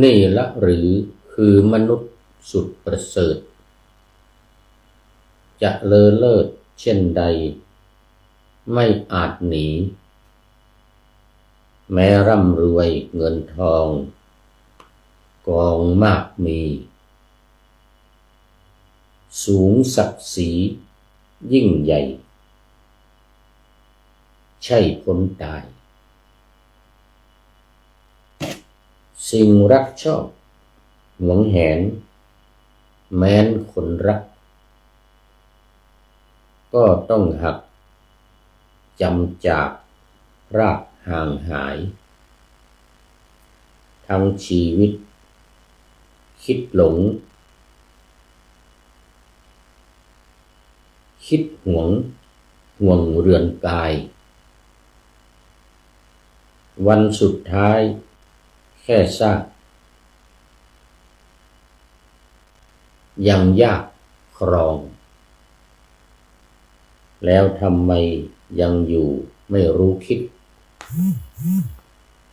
นี่ละหรือคือมนุษย์สุดประเสริฐจะเลอเลิศเช่นใดไม่อาจหนีแม้ร่ำรวยเงินทองกองมากมีสูงศักดิ์ศรียิ่งใหญ่ใช่พ้นตายสิ่งรักชอบหวงแหนแม้นคนรักก็ต้องหักจำจากรากห่างหายทั้งชีวิตคิดหลงคิดห่วงเรือนกายวันสุดท้ายแค่ซากยังยากครองแล้วทำไมยังอยู่ไม่รู้คิด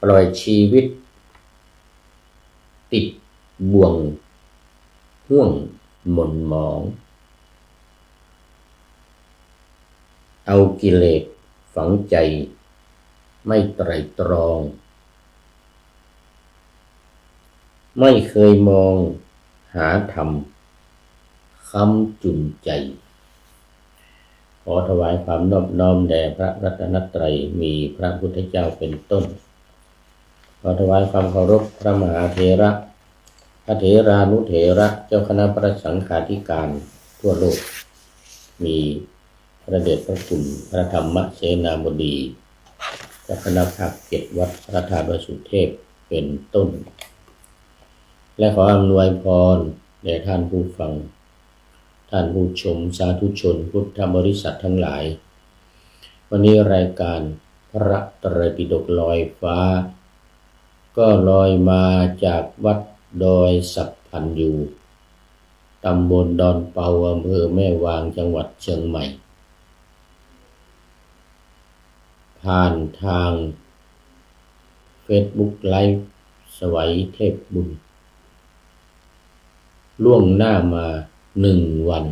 ปล่อยชีวิตติดบ่วงห่วงหม่นหมองเอากิเลสฝังใจไม่ไตร่ตรองไม่เคยมองหาธรรมค้ำจุนใจขอถวายความนอบน้อมแด่พระรัตนตรัยมีพระพุทธเจ้าเป็นต้นขอถวายความเคารพพระมหาเถระพระเถรานุเถระเจ้าคณะพระสังฆาธิการทั่วโลกมีพระเดชพระคุณพระธรรมเสนาบดีเจ้าคณะภาค7วัดพระธาตุวสุเทพเป็นต้นและขออำนวยพรแด่ท่านผู้ฟังท่านผู้ชมสาธุชนพุทธบริษัททั้งหลายวันนี้รายการพระไตรปิฎกลอยฟ้าก็ลอยมาจากวัดดอยสัพพันยูตำบลดอนเปาอำเภอแม่วางจังหวัดเชียงใหม่ผ่านทาง Facebook Live สวัยเทพบุญล่วงหน้ามา1 วัน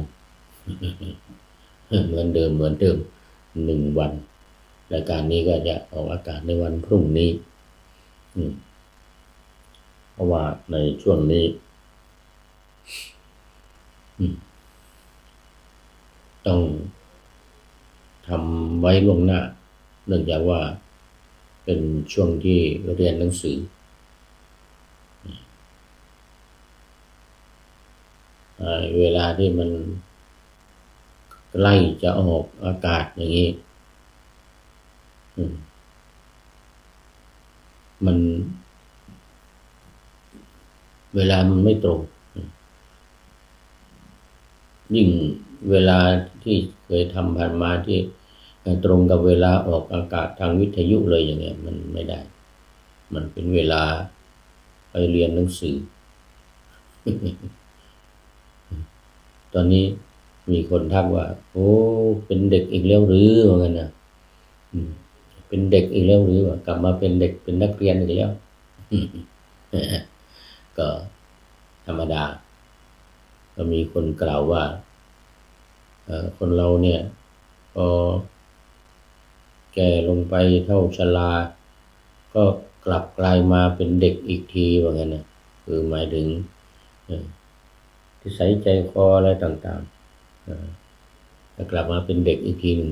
เหมือนเดิม1 วันรายการนี้ก็จะออกอากาศในวันพรุ่งนี้เพราะว่าในช่วงนี้ต้องทำไว้ล่วงหน้าเนื่องจากว่าเป็นช่วงที่เรียนหนังสือเวลาที่มันใกล้จะออกอากาศอย่างนี้มันเวลามันไม่ตรงยิ่งเวลาที่เคยทำผ่านมาที่ตรงกับเวลาออกอากาศทางวิทยุเลยอย่างเงี้ยมันไม่ได้มันเป็นเวลาไปเรียนหนังสือ ตอนนี้มีคนทักว่าโอ้เป็นเด็กอีกแล้วหรือว่างั้นนะเป็นเด็กอีกแล้วหรือว่ากลับมาเป็นเด็กเป็นนักเรียนอีกแล้ว ก็ธรรมดาก็มีคนกล่าวว่าคนเราเนี่ยพอแก่ลงไปเท่าชราก็กลับกลายมาเป็นเด็กอีกทีว่างั้นนะคือหมายถึงนิสัยใจคออะไรต่างๆจะกลับมาเป็นเด็กอีกทีหนึ่ง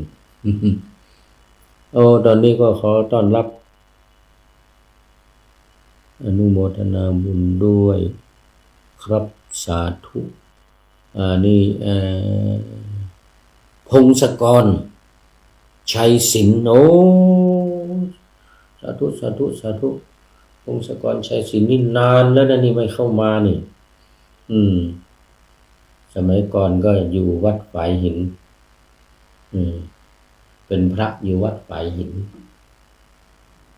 ตอนนี้ก็ขอต้อนรับอนุโมทนาบุญด้วยครับสาธุนี่พงศกรชัยศิลป์โอ้สาธุพงศกรชัยศิลป์นี่นานแล้วนะนี่ไม่เข้ามานี่สมัยก่อนก็อยู่วัดฝายหินเป็นพระอยู่วัดฝายหิน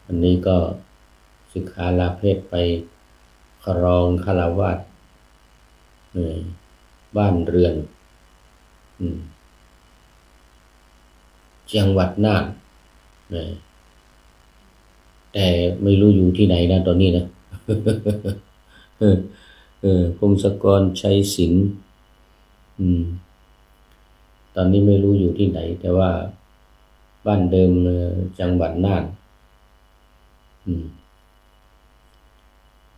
อันนี้ก็ศึกษาลาเพศไปครองฆราวาสบ้านเรือนจังหวัดน่านแต่ไม่รู้อยู่ที่ไหนนะตอนนี้นะ เออพงศกรชัยศิลป์ตอนนี้ไม่รู้อยู่ที่ไหนแต่ว่าบ้านเดิมจังหวัดน่าน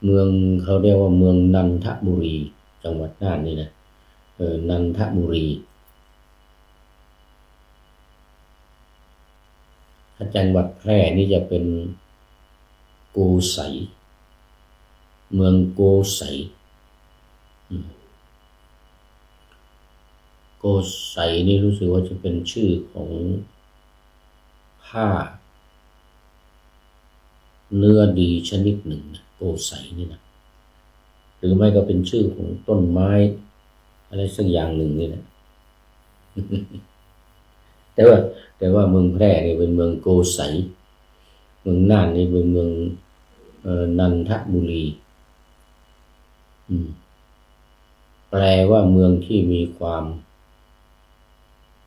เมืองเขาเรียกว่าเมืองนันทบุรีจังหวัดน่านนี่นะนันทบุรีถ้าจังหวัดแพร่นี่จะเป็นโกสัยเมืองโกสัยโกสัยนี่รู้สึกว่าจะเป็นชื่อของผ้าเนื้อดีชนิดหนึ่งนะโกสัยนี่นะหรือไม่ก็เป็นชื่อของต้นไม้อะไรสักอย่างหนึ่งนี่นะแต่ว่าเมืองแพร่นี่เป็นเมืองโกสัยเมืองน่านนี่เป็นเมืองนันทบุรีแปลว่าเมืองที่มีความ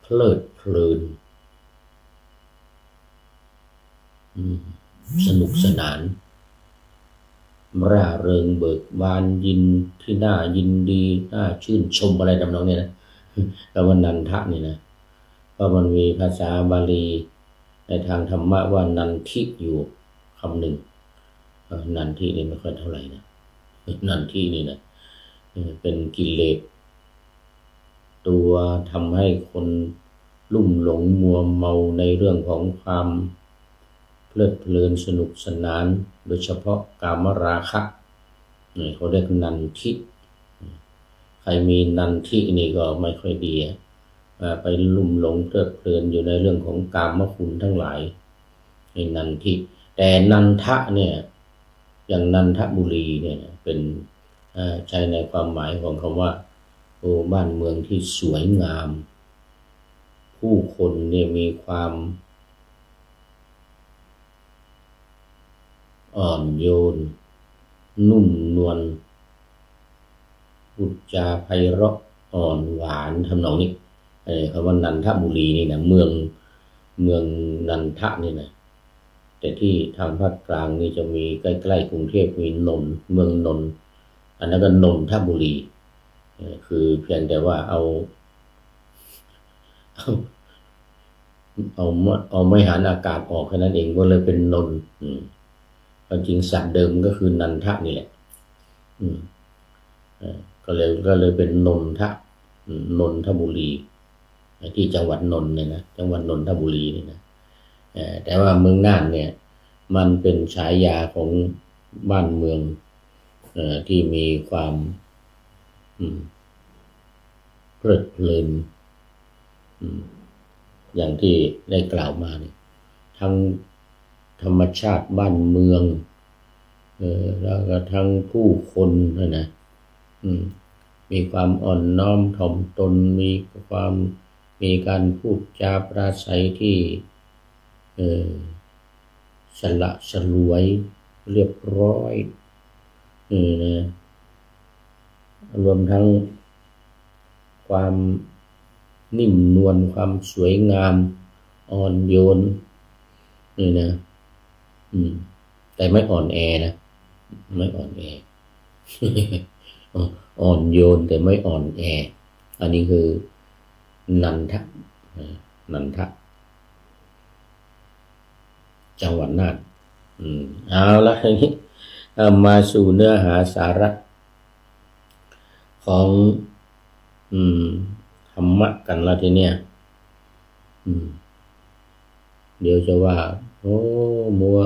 เพลิดเพลินสนุกสนานร่าเริงเบิกบานยินที่น่ายินดีน่าชื่นชมอะไรทำนองนี้นะคำว่านันทะนี่นะเพราะมันมีภาษาบาลีในทางธรรมะว่านันทิอยู่คำหนึ่งนันทินี่ไม่ค่อยเท่าไหร่นะนันทินี่นะเป็นกิเลสตัวทำให้คนลุ่มหลงมัวเมาในเรื่องของความเพลิดเพลินสนุกสนานโดยเฉพาะกามราคะนี่เขาเรียกนันทิใครมีนันทินี่ก็ไม่ค่อยดีไปลุ่มหลงเพลิดเพลินอยู่ในเรื่องของกามคุณทั้งหลายในนันทิแต่นันทะเนี่ยอย่างนันทบุรีเนี่ยเป็นใช้ในความหมายของคำว่าบ้านเมืองที่สวยงามผู้คนเนี่ยมีความอ่อนโยนนุ่มนวลพูดจาไพเราะอ่อนหวานทำนองนี้คำว่านันทบุรีนี่นะเมืองนันทะนี่นะแต่ที่ทางภาคกลางนี่จะมีใกล้ๆกรุงเทพมีนนท์เมืองนนท์อันนั้นก็นนทบุรีคือเพียงแต่ว่าเอาไม่หันอากาศออกแค่นั้นเองก็เลยเป็นนนท์ความจริงสัตว์เดิมก็คือนันทะนี่แหละก็เลยเป็นนนทบุรีที่จังหวัดนนท์เนี่ยนะจังหวัดนนทบุรีนี่นะแต่ว่าเมืองน่านเนี่ยมันเป็นฉายาของบ้านเมืองที่มีความเพลิดเพลินอย่างที่ได้กล่าวมาเนี่ยทั้งธรรมชาติบ้านเมืองแล้วก็ทั้งผู้คนนะมีความอ่อนน้อมถ่อมตนมีการพูดจาปราศัยที่สละสลวยเรียบร้อยนะรวมทั้งความนิ่มนวลความสวยงามอ่อนโยนนี่นะแต่ไม่อ่อนแอนะไม่อ่อนแอ อ่อนโยนแต่ไม่อ่อนแออันนี้คือนันทะจังหวัดน่านเอาละทีนี้มาสู่เนื้อหาสาระของธรรมะกันละทีเนี้ยเดี๋ยวจะว่ามัว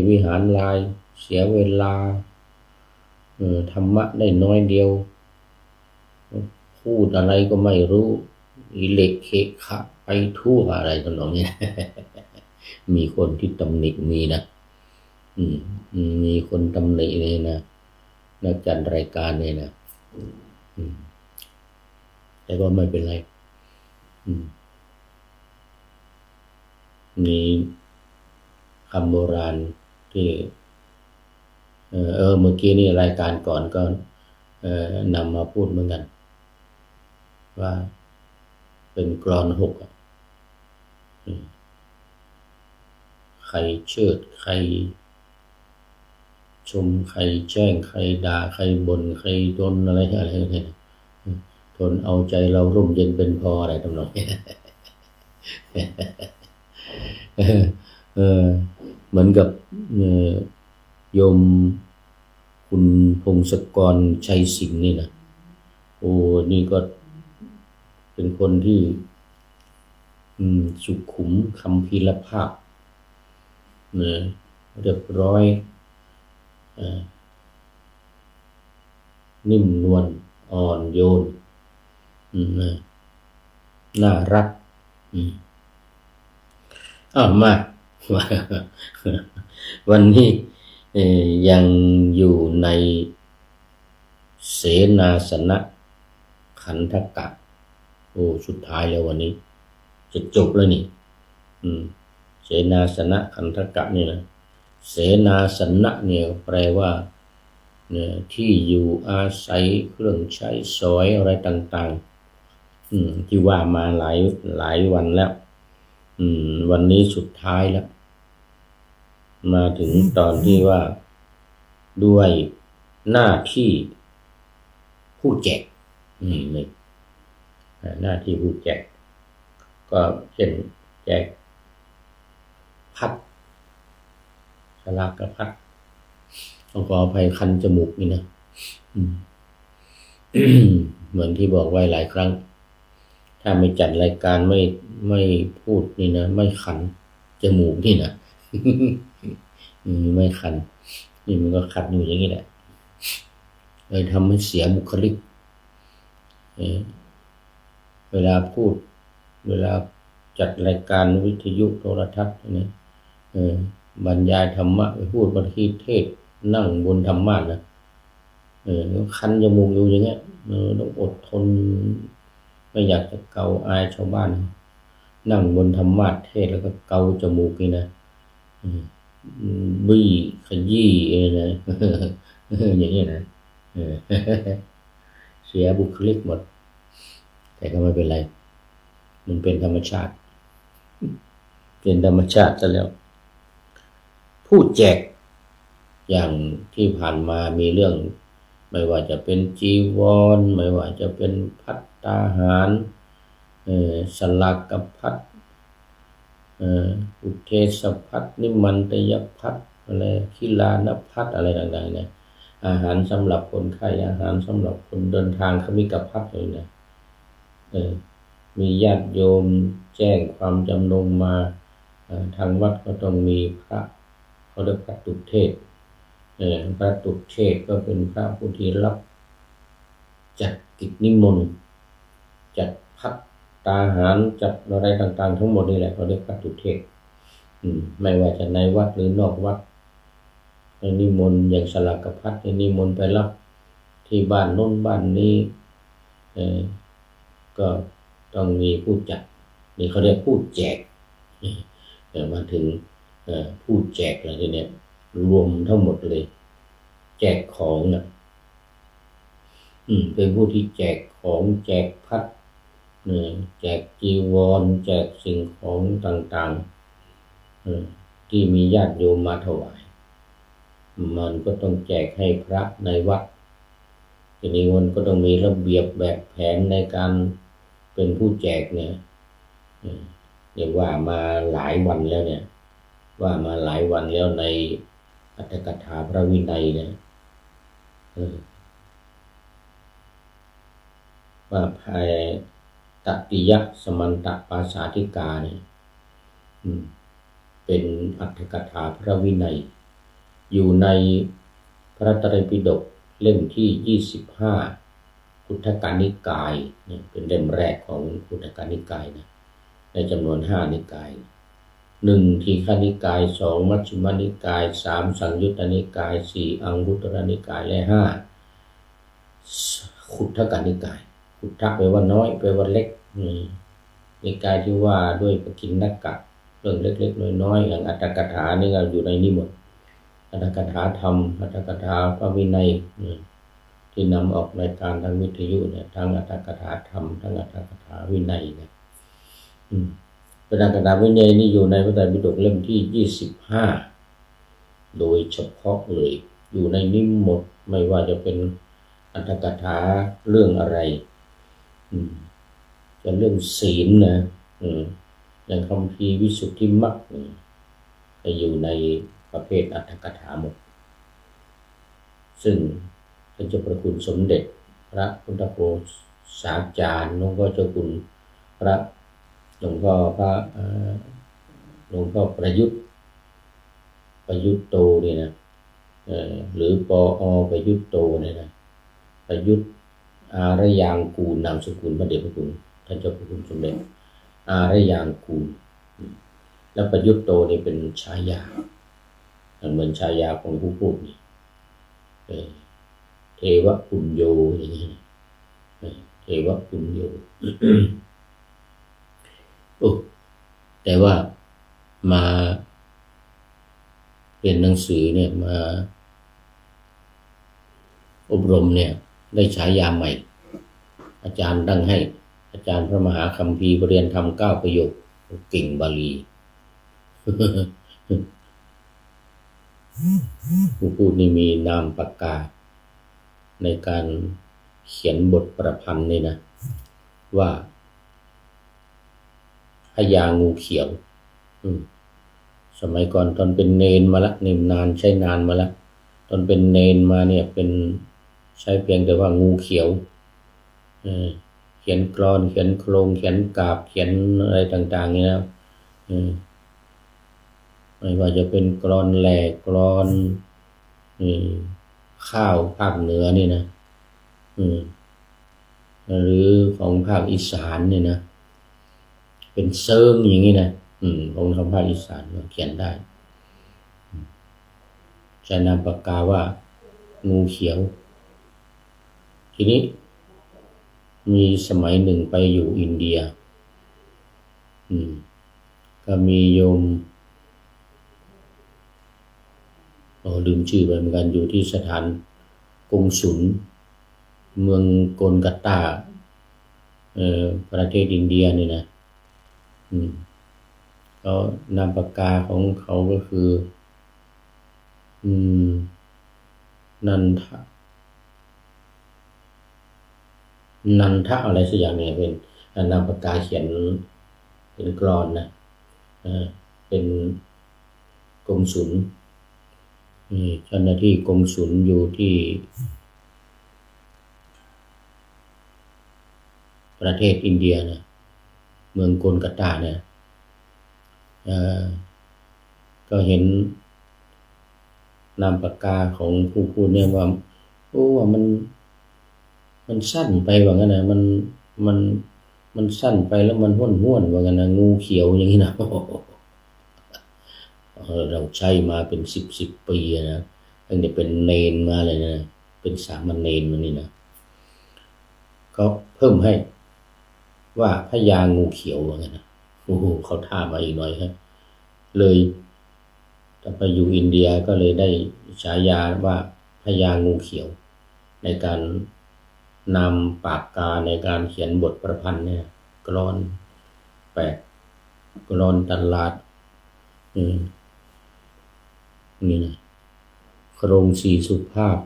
วิหารลายเสียเวลาธรรมะได้น้อยเดียวพูดอะไรก็ไม่รู้อิเล็กเคขะไปทั่วอะไรทำนองนี้ มีคนที่ตำหนิมีนะมีคนตำหนิเลยนะนักจัดรายการเนี่ยนะแต่ก็ไม่เป็นไรมีคำโบราณที่เมื่อกี้นี่รายการก่อนก็นำมาพูดเหมือนกันว่าเป็นกลอน6ใครเชิดใคร ชมใครแช่งใครด่าใครบ่นใครโดนอะไรทนเอาใจเราร่มเย็นเป็นพออะไรทำนองนี้เหมือนกับโยมคุณพงศกรชัยสิงห์นี่นะโอ้นี่ก็เป็นคนที่สุขุมคัมภีรภาพเรียบร้อยนิ่มนวลอ่อนโยนน่ารักมาวันนี้ยังอยู่ในเสนาสนะขันธกะโอ้สุดท้ายแล้ววันนี้จะจบแล้วนี่เสนาสนะขันธกะนี่นะเสนาสนะเนี่ยแปลว่าเนี่ยที่อยู่อาศัยเครื่องใช้สอยอะไรต่างๆที่ว่ามาหลายวันแล้ววันนี้สุดท้ายแล้วมาถึงตอนที่ว่าด้วยหน้าที่ผู้แจกหน้าที่ผู้แจกก็เช่นแจกพัดสลากกับพัดต้องขออภัยคันจมูกนี่นะเหมือนที่บอกไว้หลายครั้งถ้าไม่จัดรายการไม่พูดนี่นะไม่คันจมูกนี่นะไม่คันนี่มันก็คันอยู่อย่างนี้แหละเลยทำให้เสียบุคลิกเวลาพูดเวลาจัดรายการวิทยุโทรทัศน์เนี่ยบรรยายธรรมะไปพูดบนที่เทศนั่งบนธรรมะนะคันจมูกอยู่อย่างเงี้ยต้องอดทนไม่อยากจะเกาอายชาวบ้านนั่งบนธรรมะเทศแล้วก็เกาจมูกนี่นะบี้ขยี้นะอย่างนี้นะเสียบุคลิกหมดแต่ก็ไม่เป็นไรมันเป็นธรรมชาติซะแล้วผู้แจกอย่างที่ผ่านมามีเรื่องไม่ว่าจะเป็นจีวรไม่ว่าจะเป็นภัตตาหารสลากกับภัตอุเทศภัตนิมันตยภัตอะไรคิลานภัตอะไรต่างๆเนี่ยอาหารสำหรับคนไข้อาหารสำหรับคนเดินทางเขามีกับภัตเลยนะมีญาติโยมแจ้งความจำนงมาทางวัดก็ต้องมีพระเขาเรียกพระตุเทศพระตุเทศก็เป็นพระผู้ที่รับจัดกิจนิมนต์จัดภัตตาหารจัดอะไรต่างๆทั้งหมดนี่แหละเขาเรียกพระตุเทศไม่ว่าจะในวัดหรือนอกวัดนิมนต์อย่างสลากภัตนิมนต์ไปรับที่บ้านโน้นบ้านนี้ก็ต้องมีผู้จัดนี่เขาเรียกผู้แจกมาถึงผู้แจกอะไรทีเนี้ยรวมทั้งหมดเลยแจกของนะเป็นผู้ที่แจกของแจกพัดแจกจีวรแจกสิ่งของต่างๆที่มีญาติโยมมาถวายมันก็ต้องแจกให้พระในวัดทีนี้มันก็ต้องมีระเบียบแบบแผนในการเป็นผู้แจกเนี่ยเรียกว่ามาหลายวันแล้วเนี่ยว่ามาหลายวันแล้วในอรรถกถาพระวินัยเนี่ยว่าภายตติยสมันตปาสาธิกาเนี่ยเป็นอรรถกถาพระวินัยอยู่ในพระไตรปิฎกเล่มที่25พุทธกานิกายเนี่ยเป็นเล่มแรกของพุทธกานิกายนะในจำนวน5นิกาย1ทีฆนิกาย2มัชฌิมนิกาย3สังยุตตนิกาย4อังคุตรนิกายและ5ขุททกนิกายขุททะแปลว่าน้อยแปลว่าเล็กนิกายที่ว่าด้วยปกิณณกะเรื่องเล็กๆน้อยๆอย่างอรรถกถานี่ก็อยู่ในนี้หมดอรรถกถาธรรมอรรถกถาพระวินัยที่นำออกรายการทางวิทยุเนี่ยทั้งอรรถกถาธรรมทั้งอรรถกถาวินัยเนี่ยอรรถกถาวินัยนี่อยู่ในพระไตรปิฎกเล่มที่25โดยเฉพาะเลย อยู่ในนิหมดไม่ว่าจะเป็นอรรถกถาเรื่องอะไรจะเรื่องศีลนะอย่างคัมภีร์วิสุทธิมรรคจะอยู่ในประเภทอรรถกถาหมดซึ่งท่านเจ้าพระคุณสมเด็จพระพุทธโฆษาจารย์หลวงพ่อเจ้าคุณพระหลวงพ่อประยุทธ์โตนี่นะหรือปอประยุทธ์โตเนี่ยนะประยุทธ์อารยางกูลนามสกุลพระเดชพระคุณท่านเจ้าพระคุณสมเด็จอารยางกูลแล้วประยุทธ์โตนี่เป็นฉายาเหมือนฉายาของผู้พูดนี่เทวปุญโยอย่างนี้เทวปุญโย แต่ว่ามาเรียนหนังสือเนี่ยมาอบรมเนี่ยได้ฉายาใหม่อาจารย์ตั้งให้อาจารย์พระมหาคัมภีร์เรียนธรรม9ประโยคเก่งบาลี ผู้พูดนี่มีนามปากกาในการเขียนบทประพันธ์นี่นะว่าพญางูเขียวสมัยก่อนตอนเป็นเนนมาละนี่นานใช้นานมาละตอนเป็นเนนมาเนี่ยเป็นใช้เพียงแต่ว่างูเขียวเขียนกลอนเขียนโครงเขียนกาบเขียนอะไรต่างๆนี่นะไม่ว่าจะเป็นกลอนแหลกกลอนข้าวภาคเหนือนี่นะหรือของภาคอีสานนี่นะเป็นเซิงอย่างนี้นะของทางภาคอีสานเขียนได้ใช้นามปากกาว่างูเขียวทีนี้มีสมัยหนึ่งไปอยู่อินเดียก็มีโยมลืมชื่อไปเหมือนกันอยู่ที่สถานกงสุลเมืองโกลกัตตาประเทศอินเดียนี่นะแล้วนามปากกาของเขาก็คือนันทะอะไรสักอย่างเนี่ยเป็นนามปากกาเขียนเป็นกลอนนะเป็นกงสุลเจ้าหน้าที่กงสุลอยู่ที่ประเทศอินเดียนะเมืองโกลกัตตาเนี่ยก็เห็นนามปากกาของผู้พูดเนี่ยว่าว่ามันสั้นไปว่างั้นนะมันสั้นไปแล้วมันห้วนว่างั้นนะงูเขียวอย่างนี้นะเราใช้มาเป็นสิบปีนะตั้งแต่เป็นเนนมาเลยนะเป็นสามเณรมานี่นะก็เพิ่มให้ว่าพญางูเขียวว่างั้นนะเขาท่ามาอีกหน่อยครับเลยถ้าไปอยู่อินเดียก็เลยได้ฉายาว่าพญางูเขียวในการนำปากกาในการเขียนบทประพันธ์เนี่ยกลอน8กลอนตลาดนี่นะโครงสีสุภาพ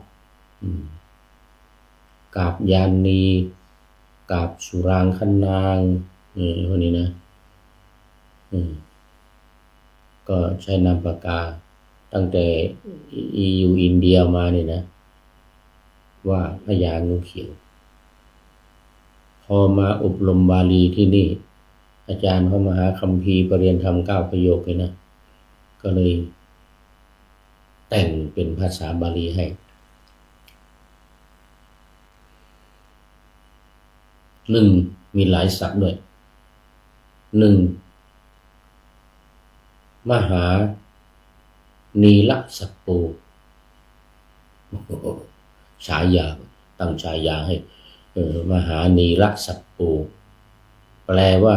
กาบยานีกาบสุรางคนางพวกนี้นะก็ใช้นามปากกาตั้งแต่อยู่อินเดียมาเนี่ยนะว่าพญางูเขียวพอมาอบรมบาลีที่นี่อาจารย์พระมหาคัมภีร์ปรริยนธรรม9ประโยคเลยนะก็เลยแต่งเป็นภาษาบาลีให้มีหลายศัพท์ด้วยมหานีลสัปโปฉายาตั้งฉายาให้มหานีลสัปโปแปลว่า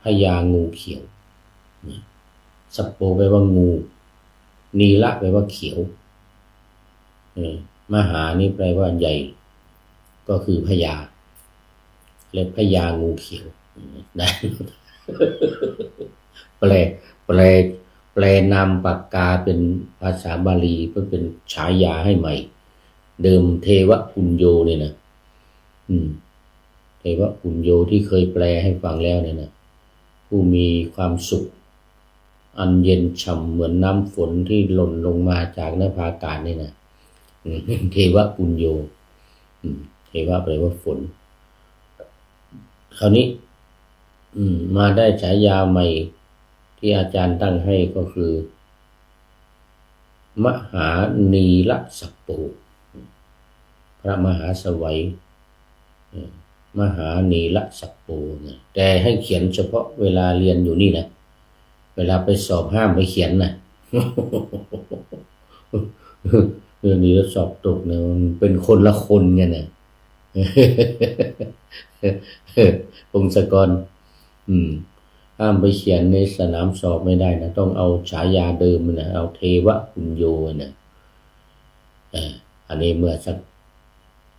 พญางูเขียวสัปโปแปลว่างูนีละแปลว่าเขียวมหานี่แปลว่าใหญ่ก็คือพญาและพญางูเขียวได้แปล แปลนามปากกาเป็นภาษาบาลีเพื่อเป็นฉายาให้ใหม่เดิมเทวปุญโญเนี่ยนะเทวปุญโญที่เคยแปลให้ฟังแล้วเนี่ยนะผู้มีความสุขอันเย็นฉ่ำเหมือนน้ำฝนที่หล่นลงมาจากนภาอากาศนี่นะเทวปุญโญเทวะแปลว่าฝนคราวนี้มาได้ฉายาใหม่ที่อาจารย์ตั้งให้ก็คือมหานีลสัปโปพระมหาสวัยมหานีลสัปโปนะแต่ให้เขียนเฉพาะเวลาเรียนอยู่นี่นะเวลาไปสอบห้ามไปเขียนนะเรื่องนี้สอบตกนะมันเป็นคนละคนกันนะพงศกรห้ามไปเขียนในสนามสอบไม่ได้นะต้องเอาฉายาเดิมนะเอาเทวปุญโญนะอันนี้เมื่อสัก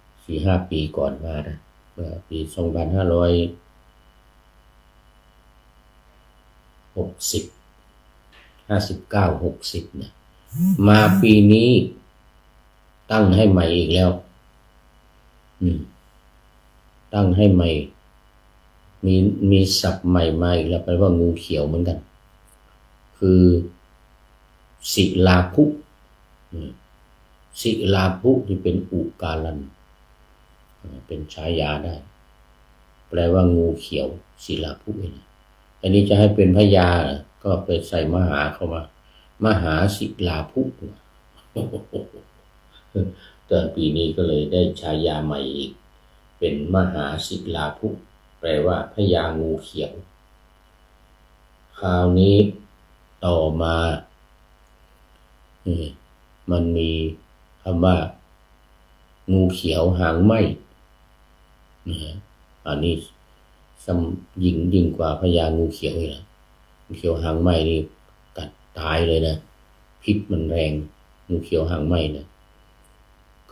4-5 ปีก่อนมานะเมื่อปี2560นะมาปีนี้ตั้งให้ใหม่อีกแล้วตั้งให้ใหม่มีศัพท์ใหม่มาอีกแล้วแปลว่างูเขียวเหมือนกันคือศิลาภุศิลาภุที่เป็นอุกาลันเป็นฉายาได้แปลว่างูเขียวศิลาภุอันนี้จะให้เป็นพยาก็ไปใส่มหาเข้ามามหาศิลาภุตอนปีนี้ก็เลยได้ฉายาใหม่อีกเป็นมหาศิลาภุแปลว่าพญางูเขียวคราวนี้ต่อมามันมีคำว่างูเขียวหางไหมอันนี้ยิ่งกว่าพญางูเขียวอีกนะงูเขียวหางไหมนี่กัดตายเลยนะพิษมันแรงงูเขียวหางไหมนะ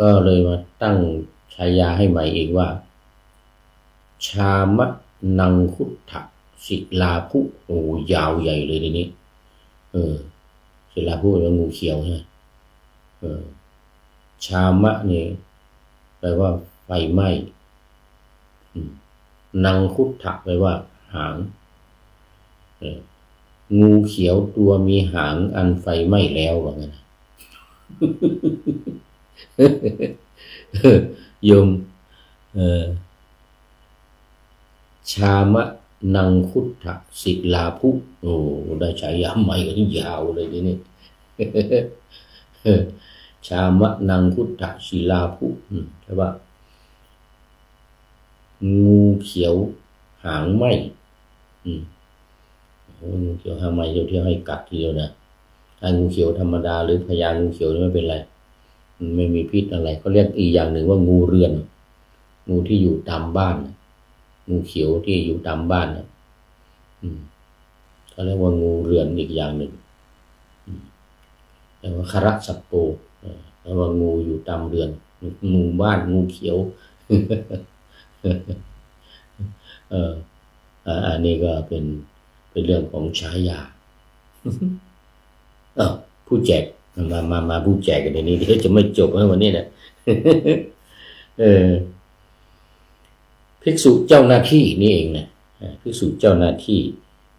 ก็เลยมาตั้งฉายาให้ใหม่อีกว่าชามะนังคุถะศิลาภุโอ้ยาวใหญ่เลยทีนี้ศิลาภุเป็นงูเขียวใช่ไหมชามะนี่แปลว่าไฟไหม้นังคุถะแปลว่าหางงูเขียวตัวมีหางอันไฟไหม้แล้วว่างั้นโยมชามะนังคุถะศิลาภุโอ้ได้ฉายาใหม่กันยาวเลยทีนี้ชามะนังคุถะศิลาภุใช่ป่ะงูเขียวหางไหมงูเขียวหางไหมเที่ยวให้กัดทีเดียวนะถ้างูเขียวธรรมดาหรือพญางูเขียวไม่เป็นไรมันไม่มีพิษอะไรเขาเรียกอีกอย่างหนึ่งว่างูเรือนงูที่อยู่ตามบ้านงูเขียวที่อยู่ตามบ้านนะเขาเรียกว่างูเรือนอีกอย่างหนึ่งแต่ว่าคระสัปโปแปลว่างูอยู่ตามเรือนงูบ้านงูเขียวอันนี้ก็เป็นเรื่องของฉายาผู้แจกมาผู้แจกกันในนี้เดี๋ยวจะไม่จบวันนี้นะภิกษุเจ้าหน้าที่นี่เองนะภิกษุเจ้าหน้าที่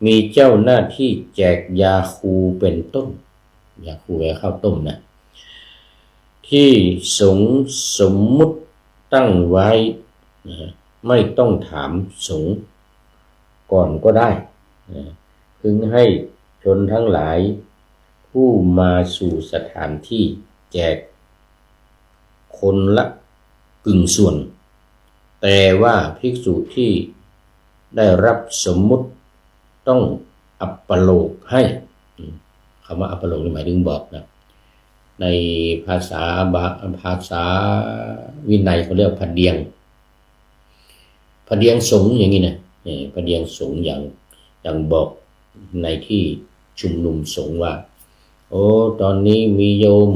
มีเจ้าหน้าที่แจกยาคูเป็นต้นยาคูแวข้าวต้มนะที่สมมุติตั้งไว้ไม่ต้องถามสงฆ์ก่อนก็ได้พึงให้ชนทั้งหลายผู้มาสู่สถานที่แจกคนละกึ่งส่วนแต่ว่าภิกษุที่ได้รับสมมุติต้องอัปปโลกให้คำว่าอัปปโลกหมายถึงบอกนะในภาษาวินัยเขาเรียกพเดียงสงฆ์อย่างนี้นะพเดียงสงฆ์อย่างบอกในที่ชุมนุมสงฆ์ว่าโอ้ตอนนี้มีโยม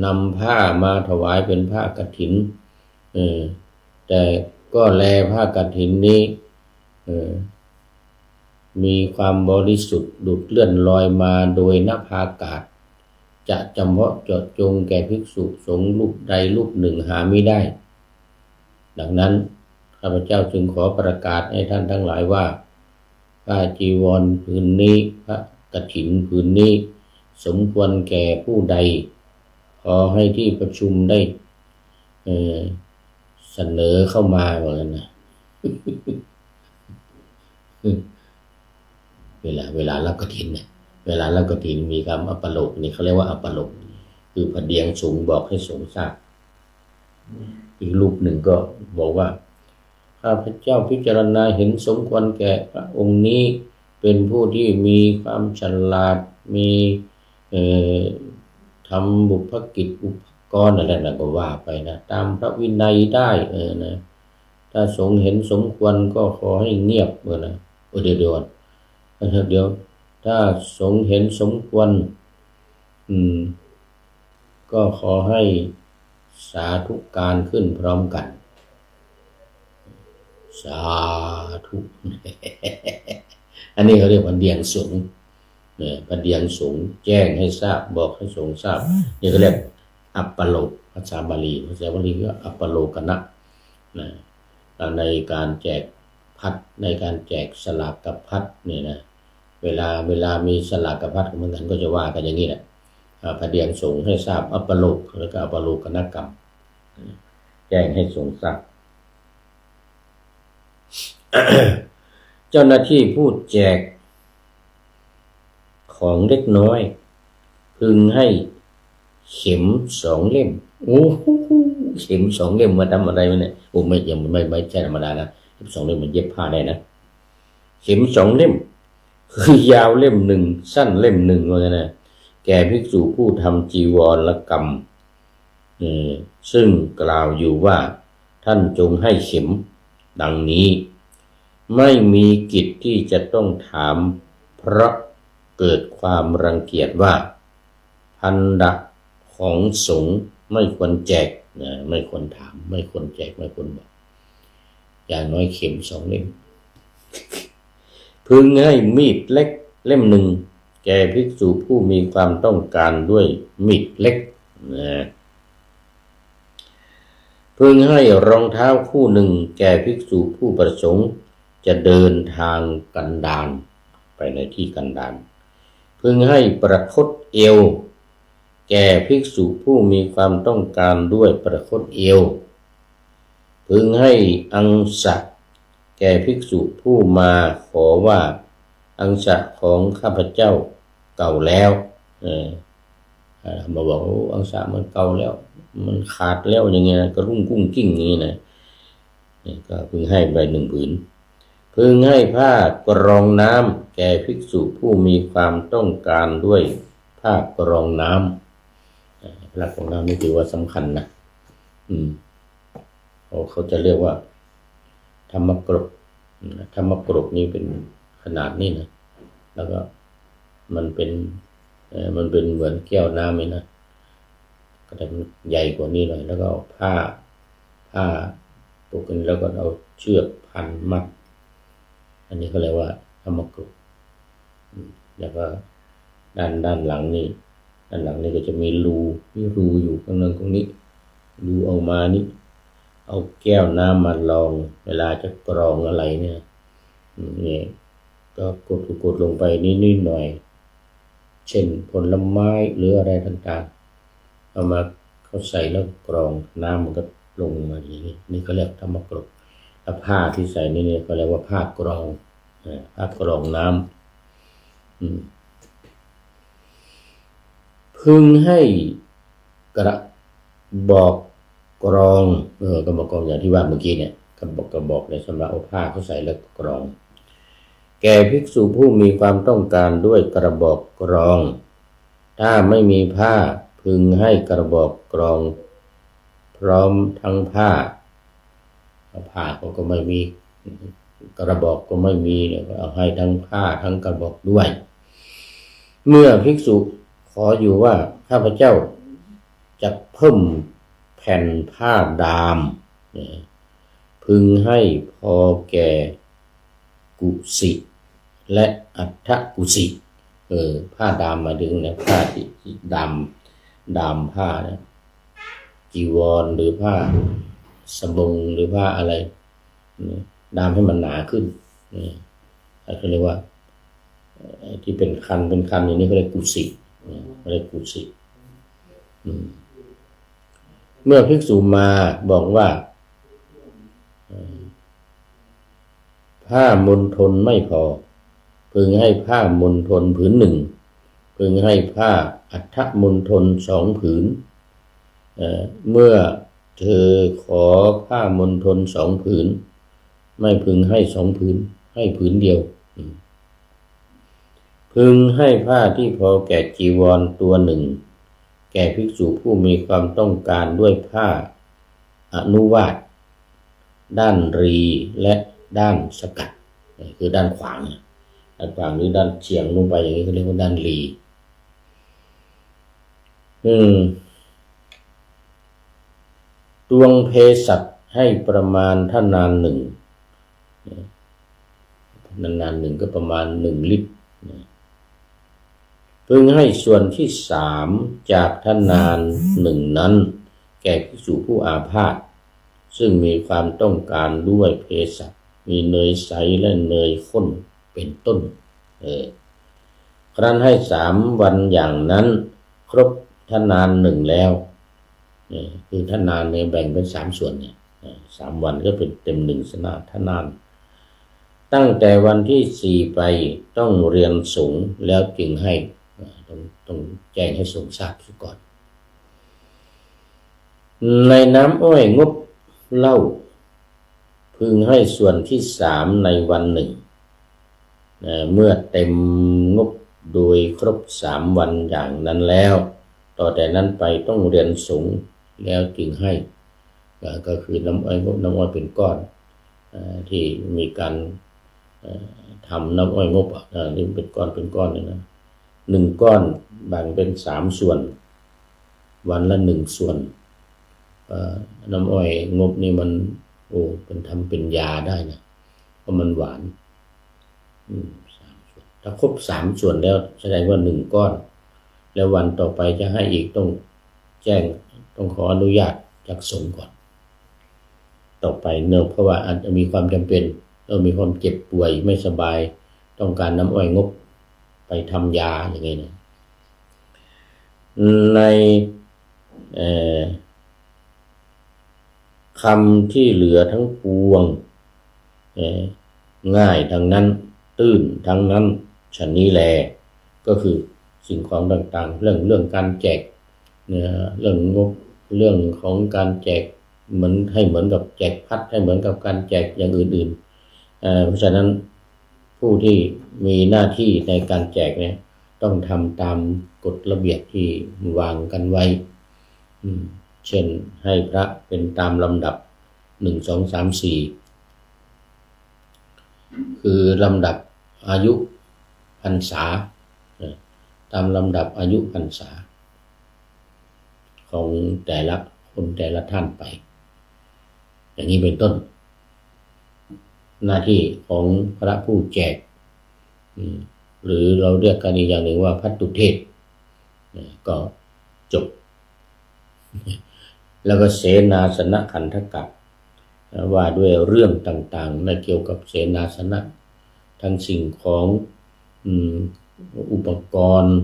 นำผ้ามาถวายเป็นผ้ากฐินแต่ก็แลผ้ากฐินนี้ มีความบริสุทธิ์ดุจเลื่อนลอยมาโดยนภาอากาศจะจำเพาะเจาะจงแก่ภิกษุสงฆ์รูปใดรูปหนึ่งหาไม่ได้ดังนั้นข้าพเจ้าจึงขอประกาศให้ท่านทั้งหลายว่าผ้าจีวรผืนนี้พระกฐินผืนนี้สมควรแก่ผู้ใดขอให้ที่ประชุมได้เสนอเข้ามาเหมือนกันนะเวลารับกฐินเนี่ยเวลารับกฐินมีคำอัปปโลกนี่เขาเรียกว่าอัปปโลกคือพระเดียงสงฆ์บอกให้สงฆ์ทราบอีกรูปหนึ่งก็บอกว่าข้าพเจ้าพิจารณาเห็นสมควรแก่พระองค์นี้เป็นผู้ที่มีความฉลาดมีทำบุพกิจอุปกรณ์อะไรนั่นก็ว่าไปนะตามพระวินัยได้นะถ้าสงฆ์เห็นสมควรก็ขอให้เงียบนะเดี๋ยวถ้าสงฆ์เห็นสมควรก็ขอให้สาธุการขึ้นพร้อมกันสาธุอันนี้เขาเรียกว่าเดียงสงฆ์พระเดียงสงฆ์แจ้งให้ทราบบอกให้สงฆ์ทราบนี่ก็เรียกอัปปโลกภาษาบาลีก็อัปปโลกนะในการแจกพัดในการแจกสลากกับพัดเนี่ยนะเวลามีสลากกับพัดเหมือนกันก็จะว่ากันอย่างนี้แหละพระเดียงสงฆ์ให้ทราบอัปปโลกแล้วก็อัปปโลกนกรรมแจ้งให้สงฆ์ทราบ เจ้าหน้าที่ผู้แจกของเล็กน้อยพึงให้เข็ม2 เล่มโอ้เข็ม2 เล่มมาทำอะไรเนี่ยโอ้ไม่ใช่ธรรมดานะเข็ม2 เล่มมันเย็บผ้าได้นะเข็ม2 เล่มคือยาวเล่มหนึ่งสั้นเล่มหนึ่งว่าไงนะแก่ภิกษุผู้ทำจีวรกรรมซึ่งกล่าวอยู่ว่าท่านจงให้เข็มดังนี้ไม่มีกิจที่จะต้องถามเพราะเกิดความรังเกียจว่าพันดะของสงฆ์ไม่ควรแจกไม่ควรถามไม่ควรแจกไม่ควรบอกอย่างน้อยเข็ม2 เล่มพึงให้มีดเล็กเล่มหนึ่งแก่ภิกษุผู้มีความต้องการด้วยมีดเล็กพึงให้รองเท้าคู่หนึ่งแก่ภิกษุผู้ประสงค์จะเดินทางกันดารไปในที่กันดารพึงให้ประคตเอวแก่ภิกษุผู้มีความต้องการด้วยประคตเอวพึงให้อังสะแก่ภิกษุผู้มาขอว่าอังสะของข้าพเจ้าเก่าแล้วมาบอกอังสะมันเก่าแล้วมันขาดแล้วอย่างเงี้ยกระรุ่งกุ้งกิ้งอย่างนี้นะก็พึงให้ใบ1 ผืนพึงให้ผ้ากรองน้ำแก่ภิกษุผู้มีความต้องการด้วยผ้ากรองน้ำผ้ากรองน้ำนี่ถือว่าสำคัญนะเขาจะเรียกว่าธรรมกรกนี่เป็นขนาดนี้นะแล้วก็มันเป็นเหมือนแก้วน้ำเลยนะก็จะใหญ่กว่านี้หน่อยแล้วก็เอาผ้าปกแล้วก็เอาเชือกพันมัดอันนี้เขาเรียกว่าธรรมกรกแล้วก็ด้านหลังนี่ก็จะมีรูอยู่ข้างในตรงนี้รูออกมานี่เอาแก้วน้ำมาลองเวลาจะกรองอะไรเนี่ยนี่ก็กดลงไปนิดหน่อยเช่นผลไม้หรืออะไรต่างๆเอามาเขาใส่แล้วกรองน้ำมันก็ลงมาอย่างนี้นี่ก็เรียกธรรมกรกผ้าที่ใส่นี่ก็เรียกว่าผ้ากรองน้ำพึงให้กระบอกกรองกระบอกกรองอย่างที่ว่าเมื่อกี้เนี่ยกระบอกในสำหรับเอาผ้าเขาใส่แล้วกรองแก่ภิกษุผู้มีความต้องการด้วยกระบอกกรองถ้าไม่มีผ้าพึงให้กระบอกกรองพร้อมทั้งผ้าเขาก็ไม่มีกระบอกก็ไม่มีเนี่ยก็เอาให้ทั้งผ้าทั้งกระบอกด้วยเมื่อภิกษุขออยู่ว่าข้าพเจ้าจะเพิ่มแผ่นผ้าดามพึงให้พอแก่กุสิ และอัฏฐกุสิผ้าดามมาดึงเนี่ยผ้าที่ดามผ้านะจีวรหรือผ้าสบงหรือผ้าอะไรดามให้มันหนาขึ้นเขาเรียกว่าที่เป็นคันอย่างนี้เขาเรียกกุสิเมื่อภิกษุมาบอกว่าผ้ามณฑลไม่พอพึงให้ผ้ามณฑลผืนหนึ่งพึงให้ผ้าอัฏฐมณฑล2 ผืนเมื่อเธอขอผ้ามณฑล2 ผืนไม่พึงให้2 ผืนให้ผืนเดียวพึงให้ผ้าที่พอแก่จีวรตัวหนึ่งแก่ภิกษุผู้มีความต้องการด้วยผ้าอนุวาตด้านรีและด้านสกัดคือด้านขวางหรือด้านเฉียงลงไปอย่างนี้เขาเรียกว่าด้านรีตวงเภสัชให้ประมาณทนานหนึ่งก็ประมาณ1 ลิตรพึงให้ส่วนที่3จากทนาน1นั้นแก่ภิกษุผู้อาพาธซึ่งมีความต้องการด้วยเภสัชมีเนยใสและเนยข้นเป็นต้นครั้นให้3 วันอย่างนั้นครบทนาน1แล้วคือทนานเนี่ยแบ่งเป็น3 ส่วนเนี่ย3 วันก็เป็นเต็ม1 สนาทนานตั้งแต่วันที่4ไปต้องเรียนสงฆ์แล้วจึงให้ต้องแจ้งให้สงฆ์ทราบซะก่อนในน้ำอ้อยงบเหล้าพึงให้ส่วนที่3ในวันหนึ่งเมื่อเต็มงบโดยครบ3 วันอย่างนั้นแล้วต่อแต่นั้นไปต้องเรียนสงฆ์แล้วจึงให้ก็คือน้ำอ้อยเป็นก้อนที่มีการทำน้ำอ้อยงบนี่เป็นก้อนเลยนะ1 ก้อนแบ่งเป็น3 ส่วนวันละ1 ส่วนน้ำอ้อยงบนี่มันเป็นทำเป็นยาได้นะเพราะมันหวาน3 ส่วนถ้าครบ3 ส่วนแล้วแสดงว่า1 ก้อนแล้ววันต่อไปจะให้อีกต้องแจ้งต้องขออนุญาตจากสงฆ์ก่อนต่อไปเนื่องเพราะว่าอาจจะมีความจำเป็นมีความเจ็บป่วยไม่สบายต้องการน้ำอ้อยงบไปทำยาอย่างนี้นะในคำที่เหลือทั้งปวงง่ายทั้งนั้นตื้นทั้งนั้นฉันนี้แลก็คือสิ่งของต่างๆเรื่องการแจกเรื่องงบเรื่องของการแจกเหมือนกับแจกพัดให้เหมือนกับการแจกอย่างอื่นๆเพราะฉะนั้นผู้ที่มีหน้าที่ในการแจกเนี่ยต้องทำตามกฎระเบียบที่วางกันไว้เช่นให้พระเป็นตามลำดับ1 2 3 4คือลำดับอายุพรรษาตามลำดับอายุพรรษาของแต่ละคนแต่ละท่านไปอย่างนี้เป็นต้นหน้าที่ของพระผู้แจกหรือเราเรียกกันอีกอย่างหนึ่งว่าภัตตุเทศก็จบแล้วก็เสนาสนะขันธกะว่าด้วยเรื่องต่างๆในเกี่ยวกับเสนาสนะทั้งสิ่งของอุปกรณ์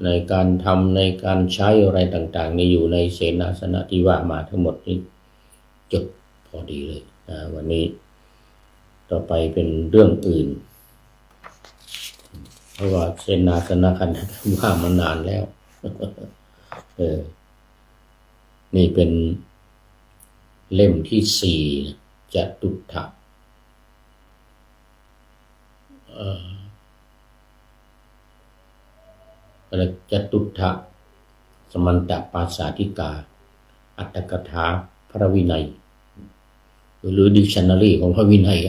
ในการทำในการใช้อะไรต่างๆนี่อยู่ในเสนาสนะที่ว่ามาทั้งหมดนี้จบพอดีเลยวันนี้ต่อไปเป็นเรื่องอื่นเพราะว่าเสนาสนะขันธกะว่ามานานแล้วนี่เป็นเล่มที่4จตุถะจตุถะสมันตปาสาธิกาอัตถกถาพระวินัยหรือดิกชันนารีของพระวินัย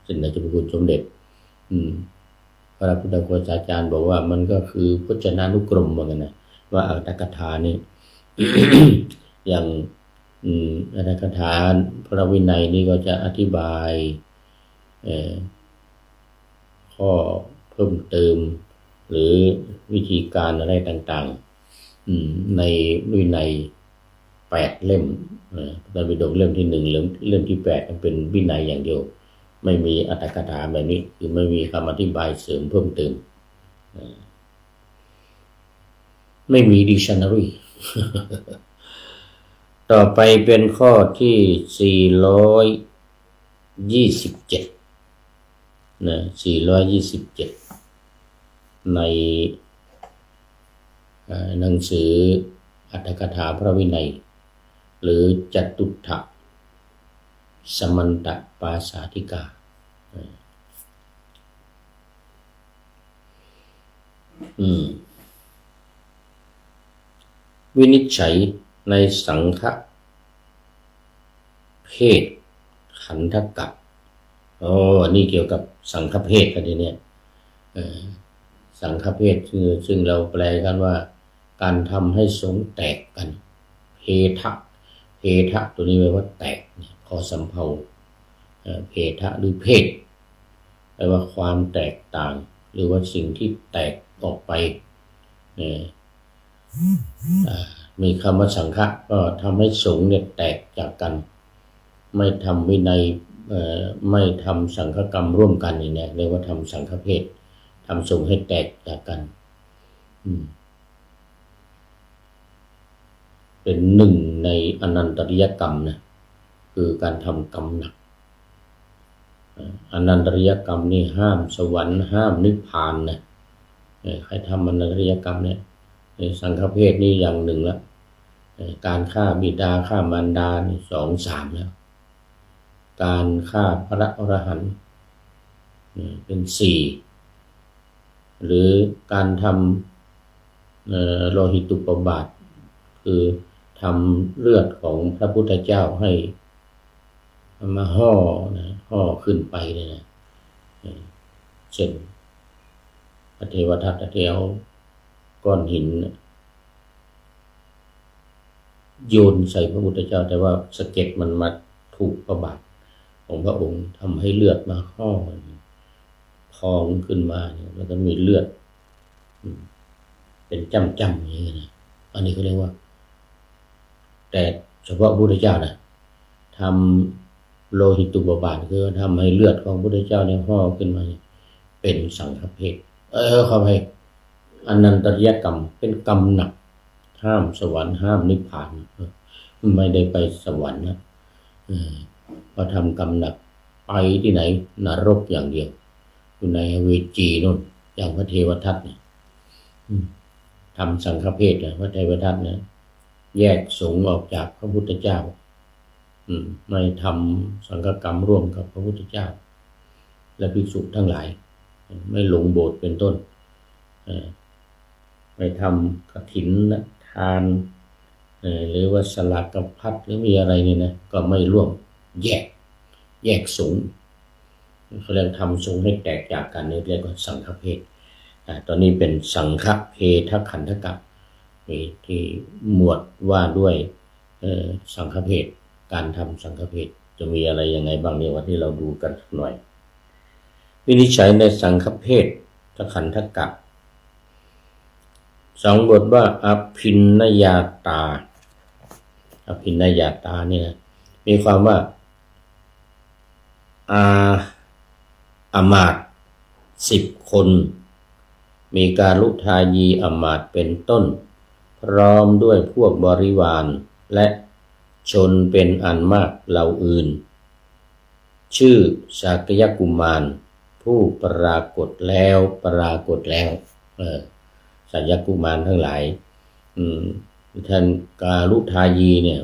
ซึ่งในเจ้าพระคุณสมเด็จพระพุทธโฆษาจารย์บอกว่ามันก็คือพจนานุกรมเหมือนกันนะว่าอัตถกถานี่ อย่างอัตถกถาพระวินัยนี่ก็จะอธิบาย ข้อเพิ่มเติมหรือวิธีการอะไรต่างๆในวินัย8 เล่มพระไตรปิฎกเล่มที่1เล่มที่8เป็นวินัยอย่างเดียวไม่มีอรรถกถาแบบนี้คือไม่มีคำอธิบายเสริมเพิ่มเติมไม่มี dictionary ต่อไปเป็นข้อที่427นะ427ในหนังสืออรรถกถาพระวินัยหรือจตุถะสมันตปาสาธิกาวินิจฉัยในสังฆเพศขันธกัปนี่เกี่ยวกับสังฆเพศกันทีเนี้ยสังฆเพศซึ่งเราแปลกันว่าการทำให้สงฆ์แตกกันเพทะตัวนี้แปลว่าแตกขอสำเภาเพทะหรือเพศแปลว่าความแตกต่างหรือว่าสิ่งที่แตกออกไปมีคำว่าสังฆะก็ทำให้สงฆ์เนี่ยแตกจากกันไม่ทำวินัยไม่ทำสังฆกรรมร่วมกันนี่เนี่ยเรียกว่าทำสังฆเพศทำสงฆ์ให้แตกจากกันเป็นหนึ่งในอนันตริยกรรมนะคือการทำกรรมหนักอนันตริยกรรมนี่ห้ามสวรรค์ห้ามนิพพานนะใครทำอนันตริยกรรมเนี่ยสังฆเพศนี่อย่างหนึ่งละการฆ่าบิดาฆ่ามารดานี่2 3แล้วการฆ่าพระอรหันต์เป็น4หรือการทำโลหิตุปบาทคือทำเลือดของพระพุทธเจ้าให้มาห่อขึ้นไปเนี่ยนะเช่นพระเทวทัตเอาก้อนหินโยนใส่พระพุทธเจ้าแต่ว่าสะเก็ดมันมาถูกพระบาทของพระองค์ทำให้เลือดมาห่อพองขึ้นมาแล้วก็มีเลือดเป็นจ้ำอย่างนี้นะอันนี้เขาเรียกว่าแต่เฉพาะพระพุทธเจ้านะทำโลหิตุปบาทคือทำให้เลือดของพระพุทธเจ้าเนี่ยห่อขึ้นมาเป็นสังฆเพศขอให้อนันตริยกรรมเป็นกรรมหนักห้ามสวรรค์ห้ามนิพพานไม่ได้ไปสวรรค์นะพอทำกรรมหนักไปที่ไหนนรกอย่างเดียวอยู่ในเวจีนู่นอย่างพระเทวทัตเนี่ยทำสังฆเพศพระเทวทัตเนี่ยแยกสงฆ์ออกจากพระพุทธเจ้าไม่ทำสังฆกรรมร่วมกับพระพุทธเจ้าและภิกษุทั้งหลายไม่ลงโบสถ์เป็นต้นไม่ทำกฐินทานหรือว่าสลากพัดหรือมีอะไรนี่นะก็ไม่ร่วมแยกสงฆ์เขาเรียกทำสงฆ์ให้แตกจากกันนี่เรียกว่าสังฆเพศตอนนี้เป็นสังฆเพทขันธกัปที่หมวดว่าด้วยสังฆเพศการทำสังฆเพศจะมีอะไรยังไงบ้างเนี่ยวันที่เราดูกันหน่อยวินิจฉัยในสังฆเพศขันธกัป2 บทว่าอภินนยาตาเนี่ยมีความว่าอามาตย์10 คนมีการลุทายีอามาตย์เป็นต้นพร้อมด้วยพวกบริวารและชนเป็นอันมากเหล่าอื่นชื่อสากยกุมารผู้ปรากฏแล้วสัญญกุมารทั้งหลายท่านกาลุทายีเนี่ย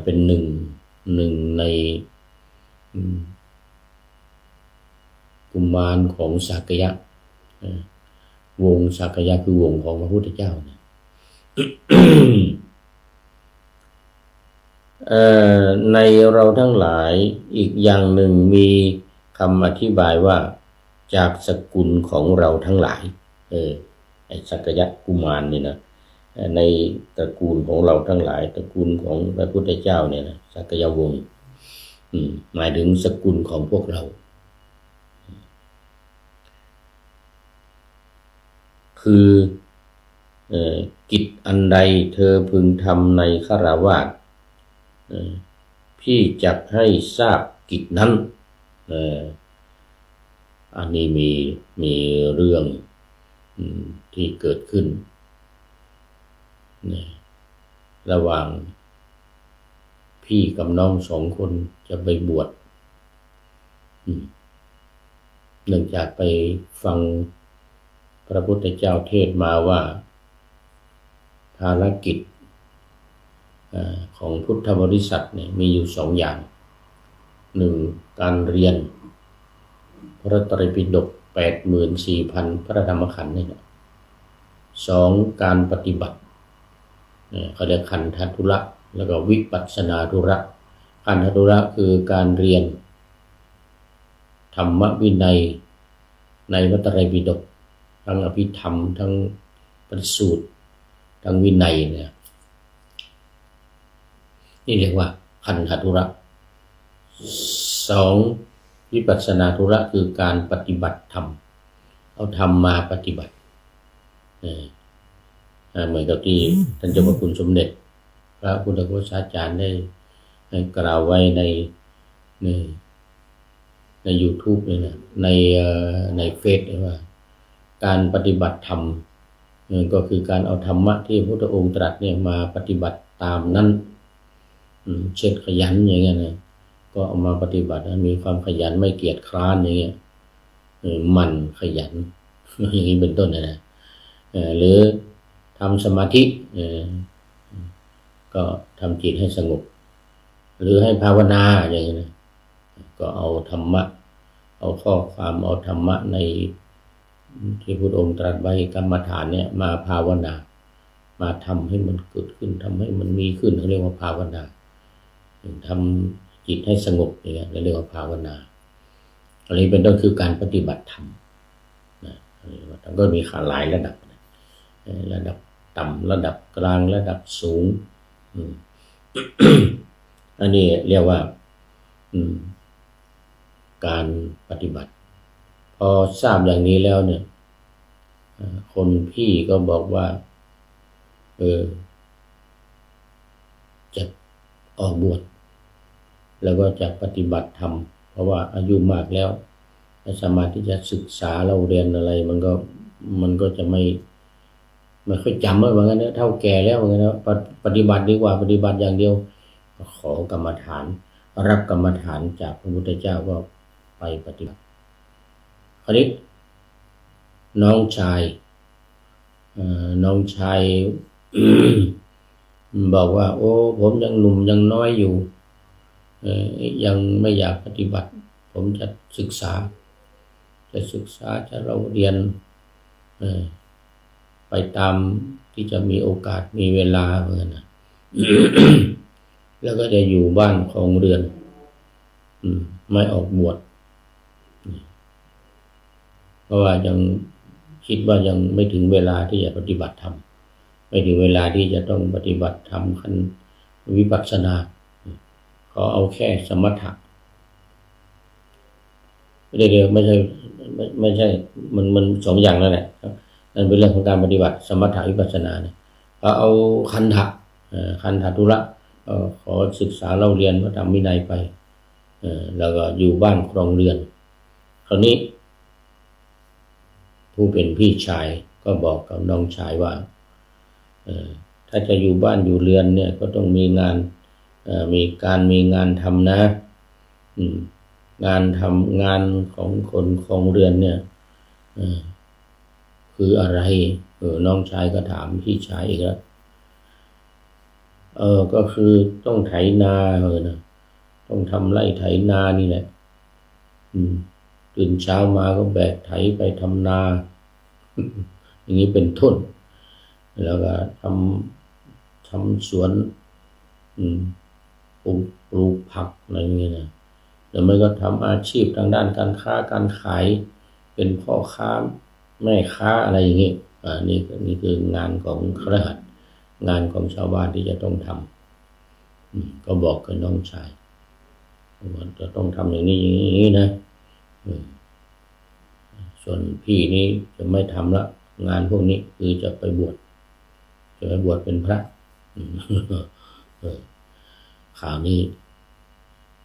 เป็นหนึ่งในกุมารของสากยะวงสากยะคือวงของพระพุทธเจ้าเนี่ย ในเราทั้งหลายอีกอย่างหนึ่งมีคำอธิบายว่าจากสกุลของเราทั้งหลายไอ้สักยะกุมารนี่นะในตระกูลของเราทั้งหลายตระกูลของพระพุทธเจ้าเนี่ยนะสักยวงศ์หมายถึงสกุลของพวกเรา คือกิจอันใดเธอพึงทำในฆราวาสพี่จักให้ทราบกิจนั้นอันนี้มีเรื่องที่เกิดขึ้นระหว่างพี่กับน้อง2 คนจะไปบวชเนื่องจากไปฟังพระพุทธเจ้าเทศมาว่าภารกิจของพุทธบริษัทเนี่ยมีอยู่2 อย่าง 1. การเรียนพระไตรปิฎก 84,000 พระธรรมขันธ์นี่นะ 2. การปฏิบัติเขาเรียกขันธธุระแล้วก็วิปัสสนาธุระขันธธุระคือการเรียนธรรมวินัยในพระไตรปิฎกทั้งอภิธรรมทั้งปริสูตรทั้งวินัยเนี่ยนี่เรียกว่าขันธธุระ 2. วิปัสสนาธุระคือการปฏิบัติธรรมเอาธรรมมาปฏิบัติเหมือนกับที่ท่านเจ้าพระคุณสมเด็จพระพุทธโฆษาจารย์ได้กล่าวไว้ใน YouTube เลยนะในเฟซเลยว่าการปฏิบัติธรรมก็คือการเอาธรรมะที่พระพุทธองค์ตรัสเนี่ยมาปฏิบัติตามนั้นเช่นขยันอย่างเงี้ยนะก็เอามาปฏิบัติมีความขยันไม่เกียจคร้านอย่างเงี้ยมันขยันอย่างนี้เป็นต้นนะหรือทำสมาธิก็ทำจิตให้สงบหรือให้ภาวนาอย่างนี้นะก็เอาธรรมะเอาข้อความเอาธรรมะในที่พระองค์ตรัสไว้กรรมฐานเนี่ยมาภาวนามาทำให้มันเกิดขึ้นทำให้มันมีขึ้นเรียกว่าภาวนาทำจิตให้สงบอย่างเงี้ยเรียกว่าภาวนาอันนี้เป็นต้นคือการปฏิบัติธรรมนะมันก็มีหลายระดับระดับต่ำระดับกลางระดับสูงอันนี้เรียกว่าการปฏิบัติพอทราบอย่างนี้แล้วเนี่ยคนพี่ก็บอกว่าจะออกบวชแล้วก็จะปฏิบัติธรรมเพราะว่าอายุมากแล้วไม่สามารถที่จะศึกษาเราเรียนอะไรมันก็จะไม่ค่อยจำว่างั้นนะเท่าแก่แล้วว่างั้นนะปฏิบัติดีกว่าปฏิบัติอย่างเดียวขอกรรมฐานรับกรรมฐานจากพระพุทธเจ้าก็ไปปฏิบัติคราวนี้น้องชายบอกว่าโอ้ผมยังหนุ่มยังน้อยอยู่ยังไม่อยากปฏิบัติผมจะศึกษาจะเราเรียนไปตามที่จะมีโอกาสมีเวลาเหมือนนะแล้วก็จะอยู่บ้านของเรือนไม่ออกบวชเพราะว่ายังคิดว่ายังไม่ถึงเวลาที่จะปฏิบัติธรรมไม่ถึงเวลาที่จะต้องปฏิบัติธรรมขั้นวิปัสสนาเขาเอาแค่สมถะไม่ใช่มัน2 อย่างนั่นแหละนั่นเป็นเรื่องของการปฏิบัติสมถะวิปัสสนาเนี่ยเอาคันธธุระขอศึกษาเล่าเรียนพระธรรมวินัยไปแล้วก็อยู่บ้านครองเรือนคราวนี้ผู้เป็นพี่ชายก็บอกกับน้องชายว่าถ้าจะอยู่บ้านอยู่เรือนเนี่ยก็ต้องมีงานมีงานทำนะงานของคนครองเรือนเนี่ยคืออะไรน้องชายก็ถามพี่ชายอีกแล้วก็คือต้องไถนานะต้องทำไร่ไถนานี่แหละตื่นเช้ามาก็แบกไถไปทำนาอย่างนี้เป็นต้นแล้วก็ทำสวนปลูกผักอะไรอย่างเงี้ยนะแล้วมันก็ทำอาชีพทางด้านการค้าการขายเป็นพ่อค้าแม่ค้าอะไรอย่างเงี้ยนี่คืองานของคฤหัสถ์งานของชาวบ้านที่จะต้องทำก็บอกกับน้องชายว่าจะต้องทำอย่างนี้นะส่วนพี่นี้จะไม่ทำละ งานพวกนี้คือจะไปบวชเป็นพระเออข่าวนี้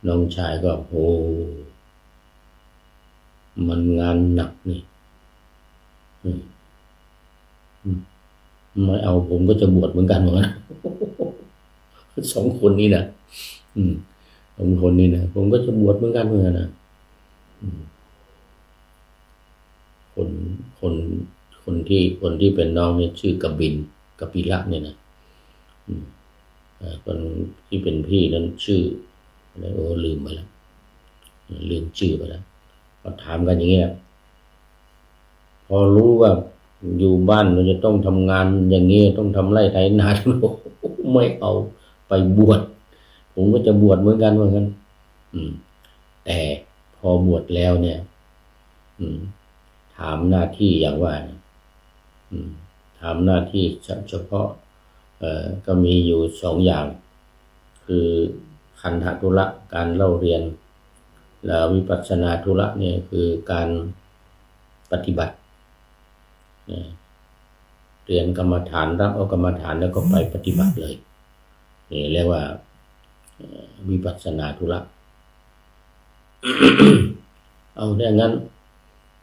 น้องชายก็โอ้มันงานหนักนี่ไม่เอาผมก็จะบวชเหมือนกันเหมือนกันสองคนนี้นะสองคนนี้นะผมก็จะบวชเหมือนกันนะคนคนคนที่เป็นน้องเนี่ยชื่อกบินกบิละเนี่ยนะคนที่เป็นพี่นั้นชื่ออะไรลืมไปแล้วลืมชื่อไปแล้วก็ถามกันอย่างเงี้ยพอรู้ว่าอยู่บ้านมันจะต้องทำงานอย่างนี้ต้องทำไร่ไถนาไม่เอาไปบวชผมก็จะบวชเหมือนกันแต่พอบวชแล้วเนี่ยถามหน้าที่อย่างว่าถามหน้าที่เฉพาะก็มีอยู่สองอย่างคือขันธธุระการเล่าเรียนแล้ววิปัสสนาธุระเนี่ยคือการปฏิบัติเรียนกรรมฐานรับเอากรรมฐานแล้วก็ไปปฏิบัติเลยนี่เรียกว่าวิปัสสนาธุระ เอาได้งั้น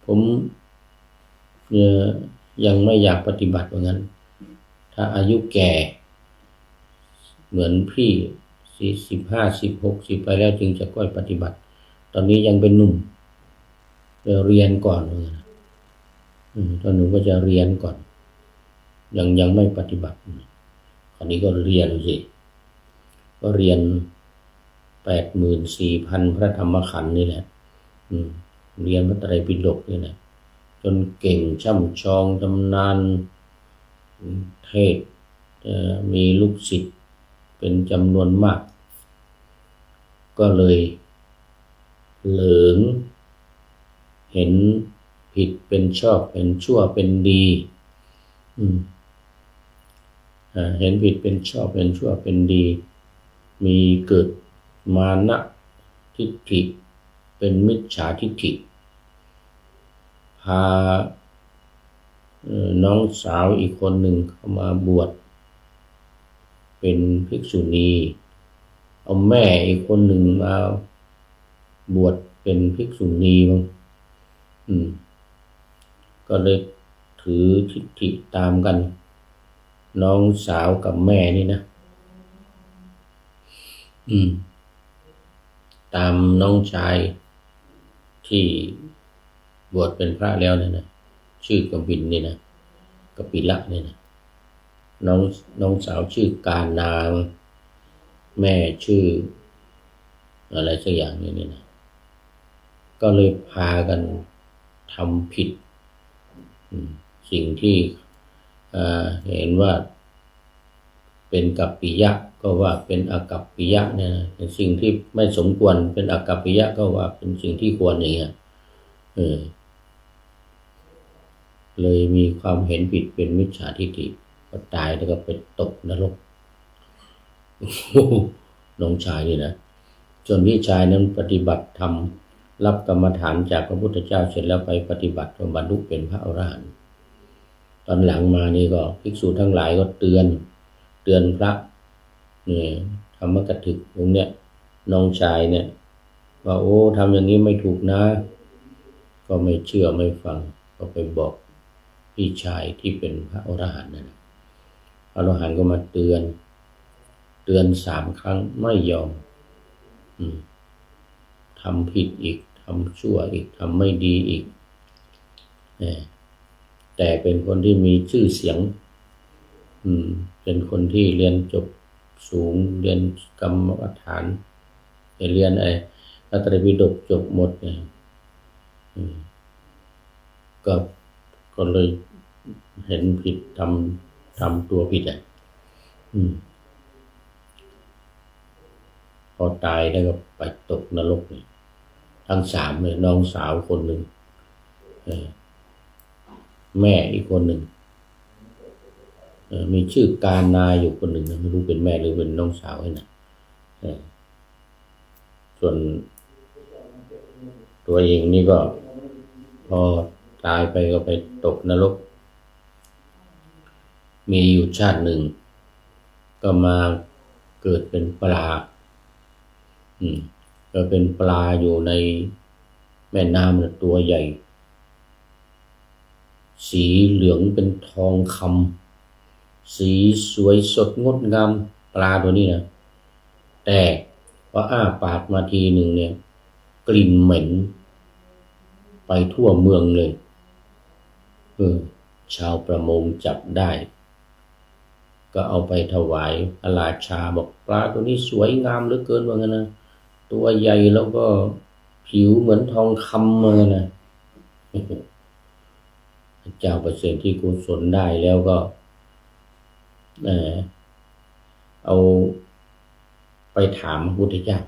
ผมยังไม่อยากปฏิบัติว่างั้นถ้าอายุแก่เหมือนพี่45 60ไปแล้วจึงจะค่อยปฏิบัติตอนนี้ยังเป็นหนุ่มเรียนก่อนตอนหนุ่มก็จะเรียนก่อนยังไม่ปฏิบัติคราวนี้ก็เรียนสิก็เรียน84,000พระธรรมขันธ์นี่แหละเรียนพระไตรปิฎกนี่แหละจนเก่งช่ำชองชำนาญเทศมีลูกศิษย์เป็นจำนวนมากก็เลยเหลิงเห็นผิดเป็นชอบเป็นชั่วเป็นดีเห็นผิดเป็นชอบเป็นชั่วเป็นดีมีเกิดมานะทิฏฐิเป็นมิจฉาทิฏฐิพาน้องสาวอีกคนหนึ่งเข้ามาบวชเป็นภิกษุณีเอาแม่อีกคนหนึ่งมาบวชเป็นภิกษุณีมั้งก็เลยถือทิฏฐิตามกันน้องสาวกับแม่นี่นะตามน้องชายที่บวชเป็นพระแล้วเนี่ยนะชื่อกบินนี่นะกบิละเนี่ยนะน้องสาวชื่อกานาแม่ชื่ออะไรสักอย่างนี่นะก็เลยพากันทำผิดสิ่งที่เห็นว่าเป็นกัปปิยะก็ว่าเป็นอกัปปิยะเนี่ยนะสิ่งที่ไม่สมควรเป็นอกัปปิยะก็ว่าเป็นสิ่งที่ควรอย่างเงี้ยเลยมีความเห็นผิดเป็นมิจฉาทิฏฐิก็ตายแล้วก็ไปตกนรกน้องชายนี่นะจนพี่ชายนั้นปฏิบัติธรรมรับกรรมฐานจากพระพุทธเจ้าเสร็จแล้วไปปฏิบัติจนบรรลุเป็นพระอรหันต์ตอนหลังมานี่ก็ภิกษุทั้งหลายก็เตือนพระเนี่ยธรรมกถึกองค์เนี้ยน้องชายเนี่ยว่าโอ้ทำอย่างนี้ไม่ถูกนะก็ไม่เชื่อไม่ฟังก็ไปบอกพี่ชายที่เป็นพระอรหันต์นั่นพระอรหันต์ก็มาเตือน3 ครั้งไม่ยอมทำผิดอีกทำชั่วอีกทำไม่ดีอีกแต่เป็นคนที่มีชื่อเสียงเป็นคนที่เรียนจบสูงเรียนกรรมฐานเรียนพระไตรปิฎกจบหมดเนี่ยก็เลยเห็นผิดทำตัวผิดพอตายแล้วก็ไปตกนรกเนี่ยทั้ง3เลยน้องสาวคนหนึ่งแม่อีกคนหนึ่งมีชื่อการนาอยู่คนหนึ่งไม่รู้เป็นแม่หรือเป็นน้องสาวให้นะส่วนตัวเองนี่ก็พอตายไปก็ไปตกนรก มีอยู่ชาติหนึ่งก็มาเกิดเป็นปลาก็เป็นปลาอยู่ในแม่น้ำตัวใหญ่สีเหลืองเป็นทองคำสีสวยสดงดงามปลาตัวนี้นะแต่พออ้าปากมาทีหนึ่งเนี่ยกลิ่นเหม็นไปทั่วเมืองเลยชาวประมงจับได้ก็เอาไปถวายพระราชาบอกปลาตัวนี้สวยงามเหลือเกินว่างั้นนะตัวใหญ่แล้วก็ผิวเหมือนทองคำเหมือนกันนะพระเจ้าประเสริฐที่กุศลได้แล้วก็เอาไปถามพระพุทธเจ้า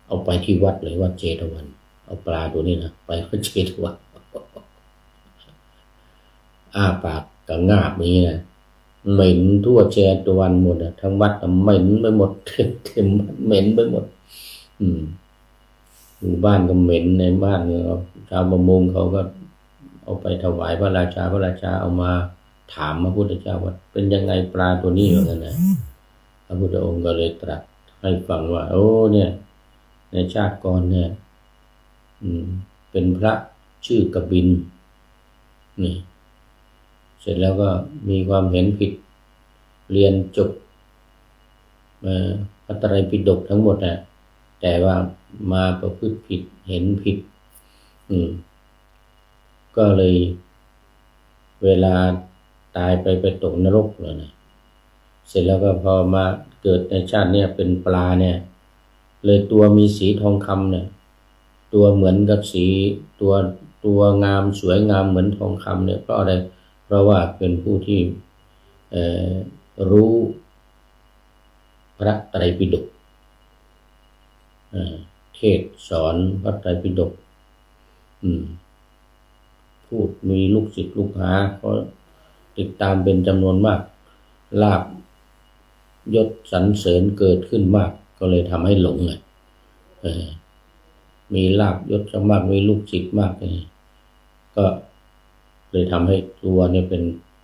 เอาไปที่วัดเลยวัดเจตวันเอาปลาตัวนี้นะไปวัดเจตวันอ้าปากกับงาบนี้นะเหม็นทั่วเจตวันหมดทั้งวัดเหม็นไปหมดเต็มเหม็นไปหมดหมู่บ้านก็เหม็นในบ้านเนี่ยชาวประมงเขาก็เอาไปถวายพระราชาพระราชาเอามาถามพระพุทธเจ้าว่าเป็นยังไงปลาตัวนี้อย่างนั้นนะพระพุทธองค์ก็เลยตรัสให้ฟังว่าโอ้เนี่ยในชาติก่อนเนี่ยเป็นพระชื่อกบินนี่เสร็จแล้วก็มีความเห็นผิดเรียนจบพระไตรปิฎกทั้งหมดนะแต่ว่ามาประพฤติผิดเห็นผิดก็เลยเวลาตายไปตกนรกเลยนะเสร็จแล้วก็พอมาเกิดในชาติเนี่ยเป็นปลาเนี่ยเลยตัวมีสีทองคำเนี่ยตัวเหมือนกับสีตัวงามสวยงามเหมือนทองคำเนี่ยเพราะอะไรเพราะว่าเป็นผู้ที่รู้พระไตรปิฎกเทศสอนพระไตรปิฎกพูดมีลูกศิษย์ลูกหาก็ติดตามเป็นจำนวนมากลาภยศสรรเสริญเกิดขึ้นมากก็เลยทำให้หลงมีลาภยศมากมีลูกศิษย์มากก็เลยทำให้ตัวเนี่ยเป็น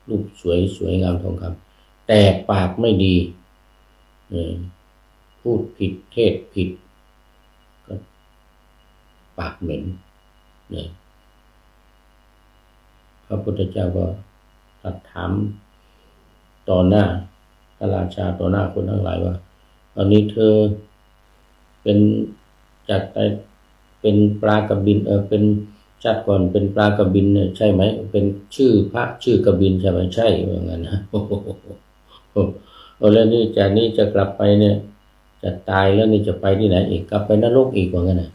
รูปสวยงามทองคำแต่ปากไม่ดีพูดผิดเทศผิดก็ปากเหม็นพระพุทธเจ้าก็ตรัสถามต่อหน้าพระราชาต่อหน้าคนทั้งหลายว่าตอนนี้เธอเป็นจากเป็นปลากระบินเป็นชาติก่อนเป็นปลากระบินเนี่ยใช่ไหมเป็นชื่อพระชื่อกระบินใช่ไหมใช่เหมือนกันนะแล้วนี่จากนี้จะกลับไปเนี่ยจะตายแล้วนี่จะไปที่ไหนอีกกลับไปนรกอีกเหมือนกันนะ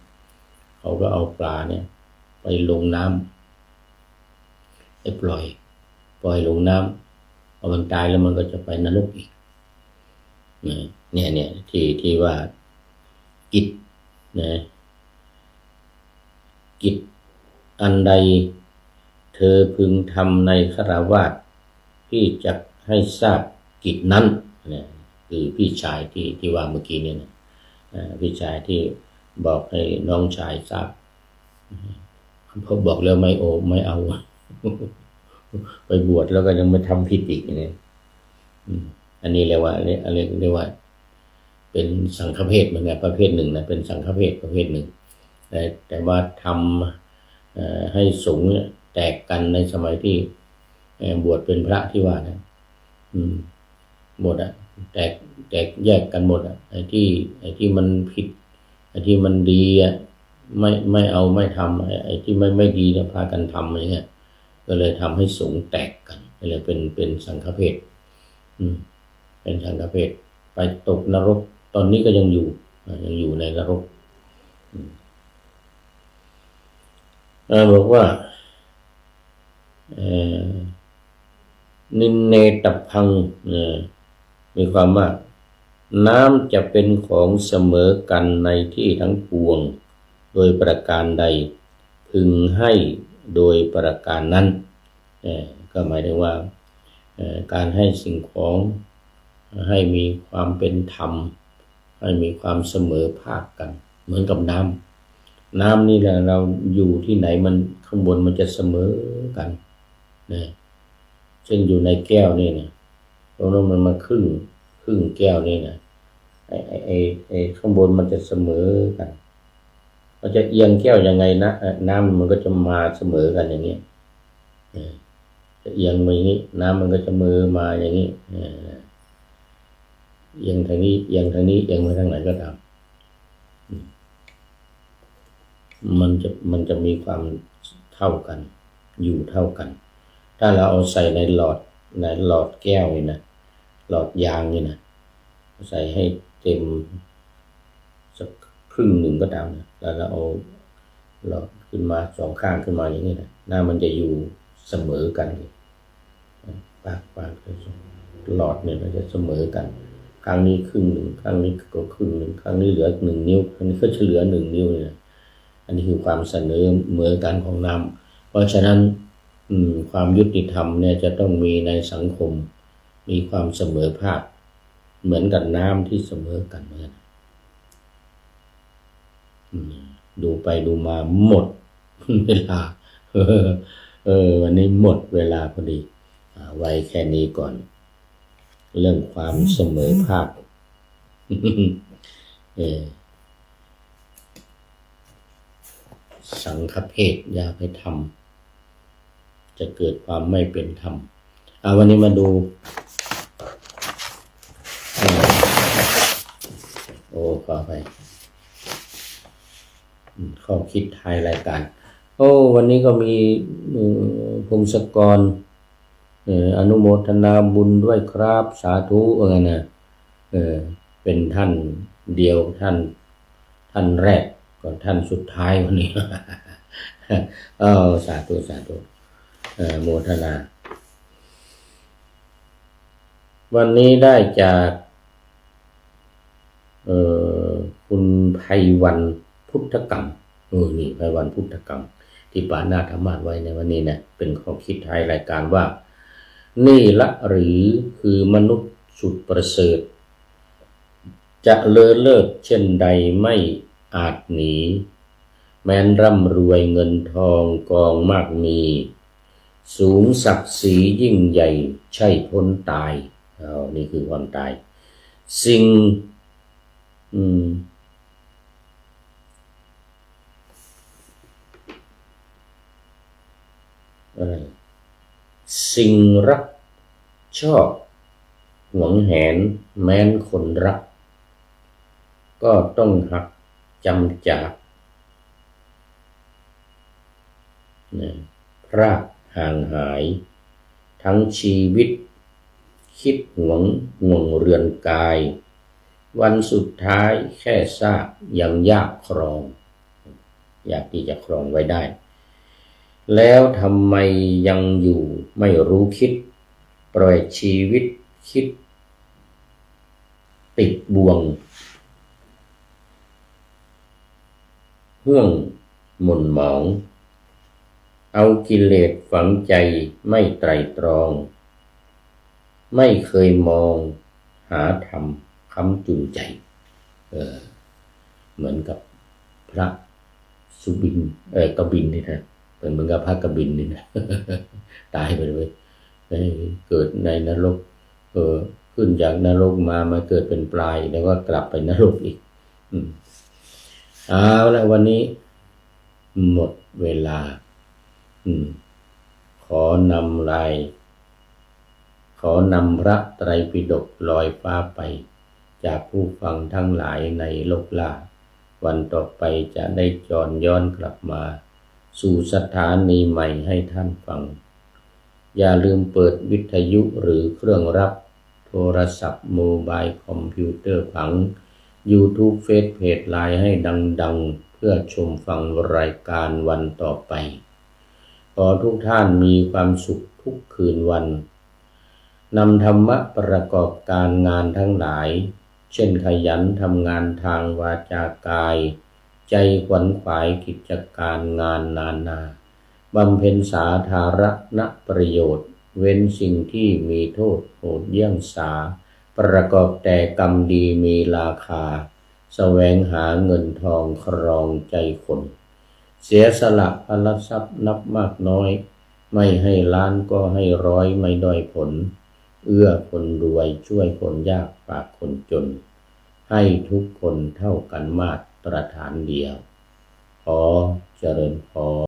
เขาก็เอาปลาเนี่ยไปลงน้ำไปปล่อยลงน้ำพอมันตายแล้วมันก็จะไปนรกอีกเนี่ยที่ว่ากิจนะกิจอันใดเธอพึงทำในฆราวาสที่จะให้ทราบกิจนั้นเนี่ยคือพี่ชายที่ว่าเมื่อกี้เนี่ยนะพี่ชายที่บอกให้น้องชายทราบพอบอกแล้วไม่เอา ไปบวชแล้วก็ยังไม่ทำผิดอีกเนี่ยอันนี้เรียกว่าเป็นสังฆเพศเหมือนกันประเภทหนึ่งนะเป็นสังฆเพศประเภทหนึ่งแต่ว่าทำให้สงฆ์แตกกันในสมัยที่บวชเป็นพระที่ว่านะหมดแตกแยกกันหมดไอ้ที่มันผิดไอ้ที่มันดีไม่เอาไม่ทำไอ้ที่ไม่ดีเนี่ยพากันทำอะไรเงี้ยก็เลยทำให้สงฆ์แตกกันเลยเป็นสังฆเพศเป็นสังฆเพศไปตกนรกตอนนี้ก็ยังอยู่ในนรกบอกว่านินเนตพังมีความว่าน้ำจะเป็นของเสมอกันในที่ทั้งปวงโดยประการใดพึงให้โดยประการนั้นก็หมายถึงว่าการให้สิ่งของให้มีความเป็นธรรมให้มีความเสมอภาคกันเหมือนกับน้ำนี่แหละเราอยู่ที่ไหนมันข้างบนมันจะเสมอกันนะ เช่นอยู่ในแก้วนี่นะตรงนั้นมันมาครึ่งแก้วนี่นะไอ้ข้างบนมันจะเสมอกันมันจะเอียงแก้วยังไงนะน้ำมันก็จะมาเสมอกันอย่างนี้จะเอียงมาอย่างนี้น้ำมันก็จะมือมาอย่างนี้เอียงทางนี้เอียงทางนี้เอียงไปทางไหนก็ตามมันจะมีความเท่ากันอยู่เท่ากันถ้าเราเอาใส่ในหลอดแก้วนี่นะหลอดยางนี่นะใส่ให้เต็มสักครึ่งหนึ่งก็ตามนะแล้วเราเอาหลอดขึ้นมาสองข้างขึ้นมาอย่างนี้นะหน้ามันจะอยู่เสมอกันปากหลอดเนี่ยมันจะเสมอกันข้างนี้ครึ่งหนึ่งข้างนี้ก็ครึ่งหนึ่งข้างนี้เหลือ1 นิ้วข้างนี้ก็จะเหลือ1 นิ้วเนี่ยอันนี้คือความเสมอกันของน้ำเพราะฉะนั้นความยุติธรรมเนี่ยจะต้องมีในสังคมมีความเสมอภาคเหมือนกับน้ำที่เสมอกันเหมือนดูไปดูมาหมดเวลาวันนี้หมดเวลาพอดีไว้แค่นี้ก่อนเรื่องความเสมอภาคสังฆเพศอย่าไปทำจะเกิดความไม่เป็นธรรมวันนี้มาดูขอไปข้อคิดท้ายรายการวันนี้ก็มีพงศกรอนุโมทนาบุญด้วยครับสาธุนะเป็นท่านเดียวท่านแรกก่อนท่านสุดท้ายวันนี้สาธุโมทนาวันนี้ได้จากคุณไพวันพุทธกรรมนี่ไพวันพุทธกรรมที่ปานาธรรมาสไว้ในวันนี้นะเป็นข้อคิดท้ายรายการว่านี่ละหรือคือมนุษย์สุดประเสริฐจะเลอเลิศเช่นใดไม่อาจหนีแม้นร่ำรวยเงินทองกองมากมีสูงศักดิ์ศรียิ่งใหญ่ใช่พ้นตายนี่คือความตายสิ่งสิ่งรักชอบหวงแหนแม้นคนรักก็ต้องหักจำจากพรากห่างหายทั้งชีวิตคิดห่วงเรือนกายวันสุดท้ายแค่ซากยังยากครองอยากที่จะครองไว้ได้แล้วทำไมยังอยู่ไม่รู้คิดปล่อยชีวิตคิดติดบ่วงห่วงหม่นหมองเอากิเลสฝังใจไม่ไตร่ตรองไม่เคยมองหาธรรมค้ำจุนใจเหมือนกับพระสุบินกบินนี่นะเป็นเหมือนกับพระกบินนี่นะตายไปเลยเกิดในนรกขึ้นจากนรกมาเกิดเป็นปลายแล้วก็กลับไปนรกอีกเอาละวันนี้หมดเวลาขอนำพระไตรปิฎกลอยฟ้าไปจากผู้ฟังทั้งหลายในโลกล่าวันต่อไปจะได้จรย้อนกลับมาสู่สถานีใหม่ให้ท่านฟังอย่าลืมเปิดวิทยุหรือเครื่องรับโทรศัพท์โมบายคอมพิวเตอร์ผัง YouTube เฟซเพจไลน์ให้ดังๆเพื่อชมฟังรายการวันต่อไปขอทุกท่านมีความสุขทุกคืนวันนำธรรมะประกอบการงานทั้งหลายเช่นขยันทำงานทางวาจากายใจขวนขวายกิจการงานนานาบำเพ็ญสาธารณประโยชน์เว้นสิ่งที่มีโทษโหดเยี่ยงสาประกอบแต่กรรมดีมีราคาแสวงหาเงินทองครองใจคนเสียสละพลทรัพย์นับมากน้อย ไม่ให้ล้านก็ให้ร้อยไม่ด้อยผลเอื้อคนรวยช่วยคนยากฝากคนจนให้ทุกคนเท่ากันมาตรฐานเดียวขอเจริญพร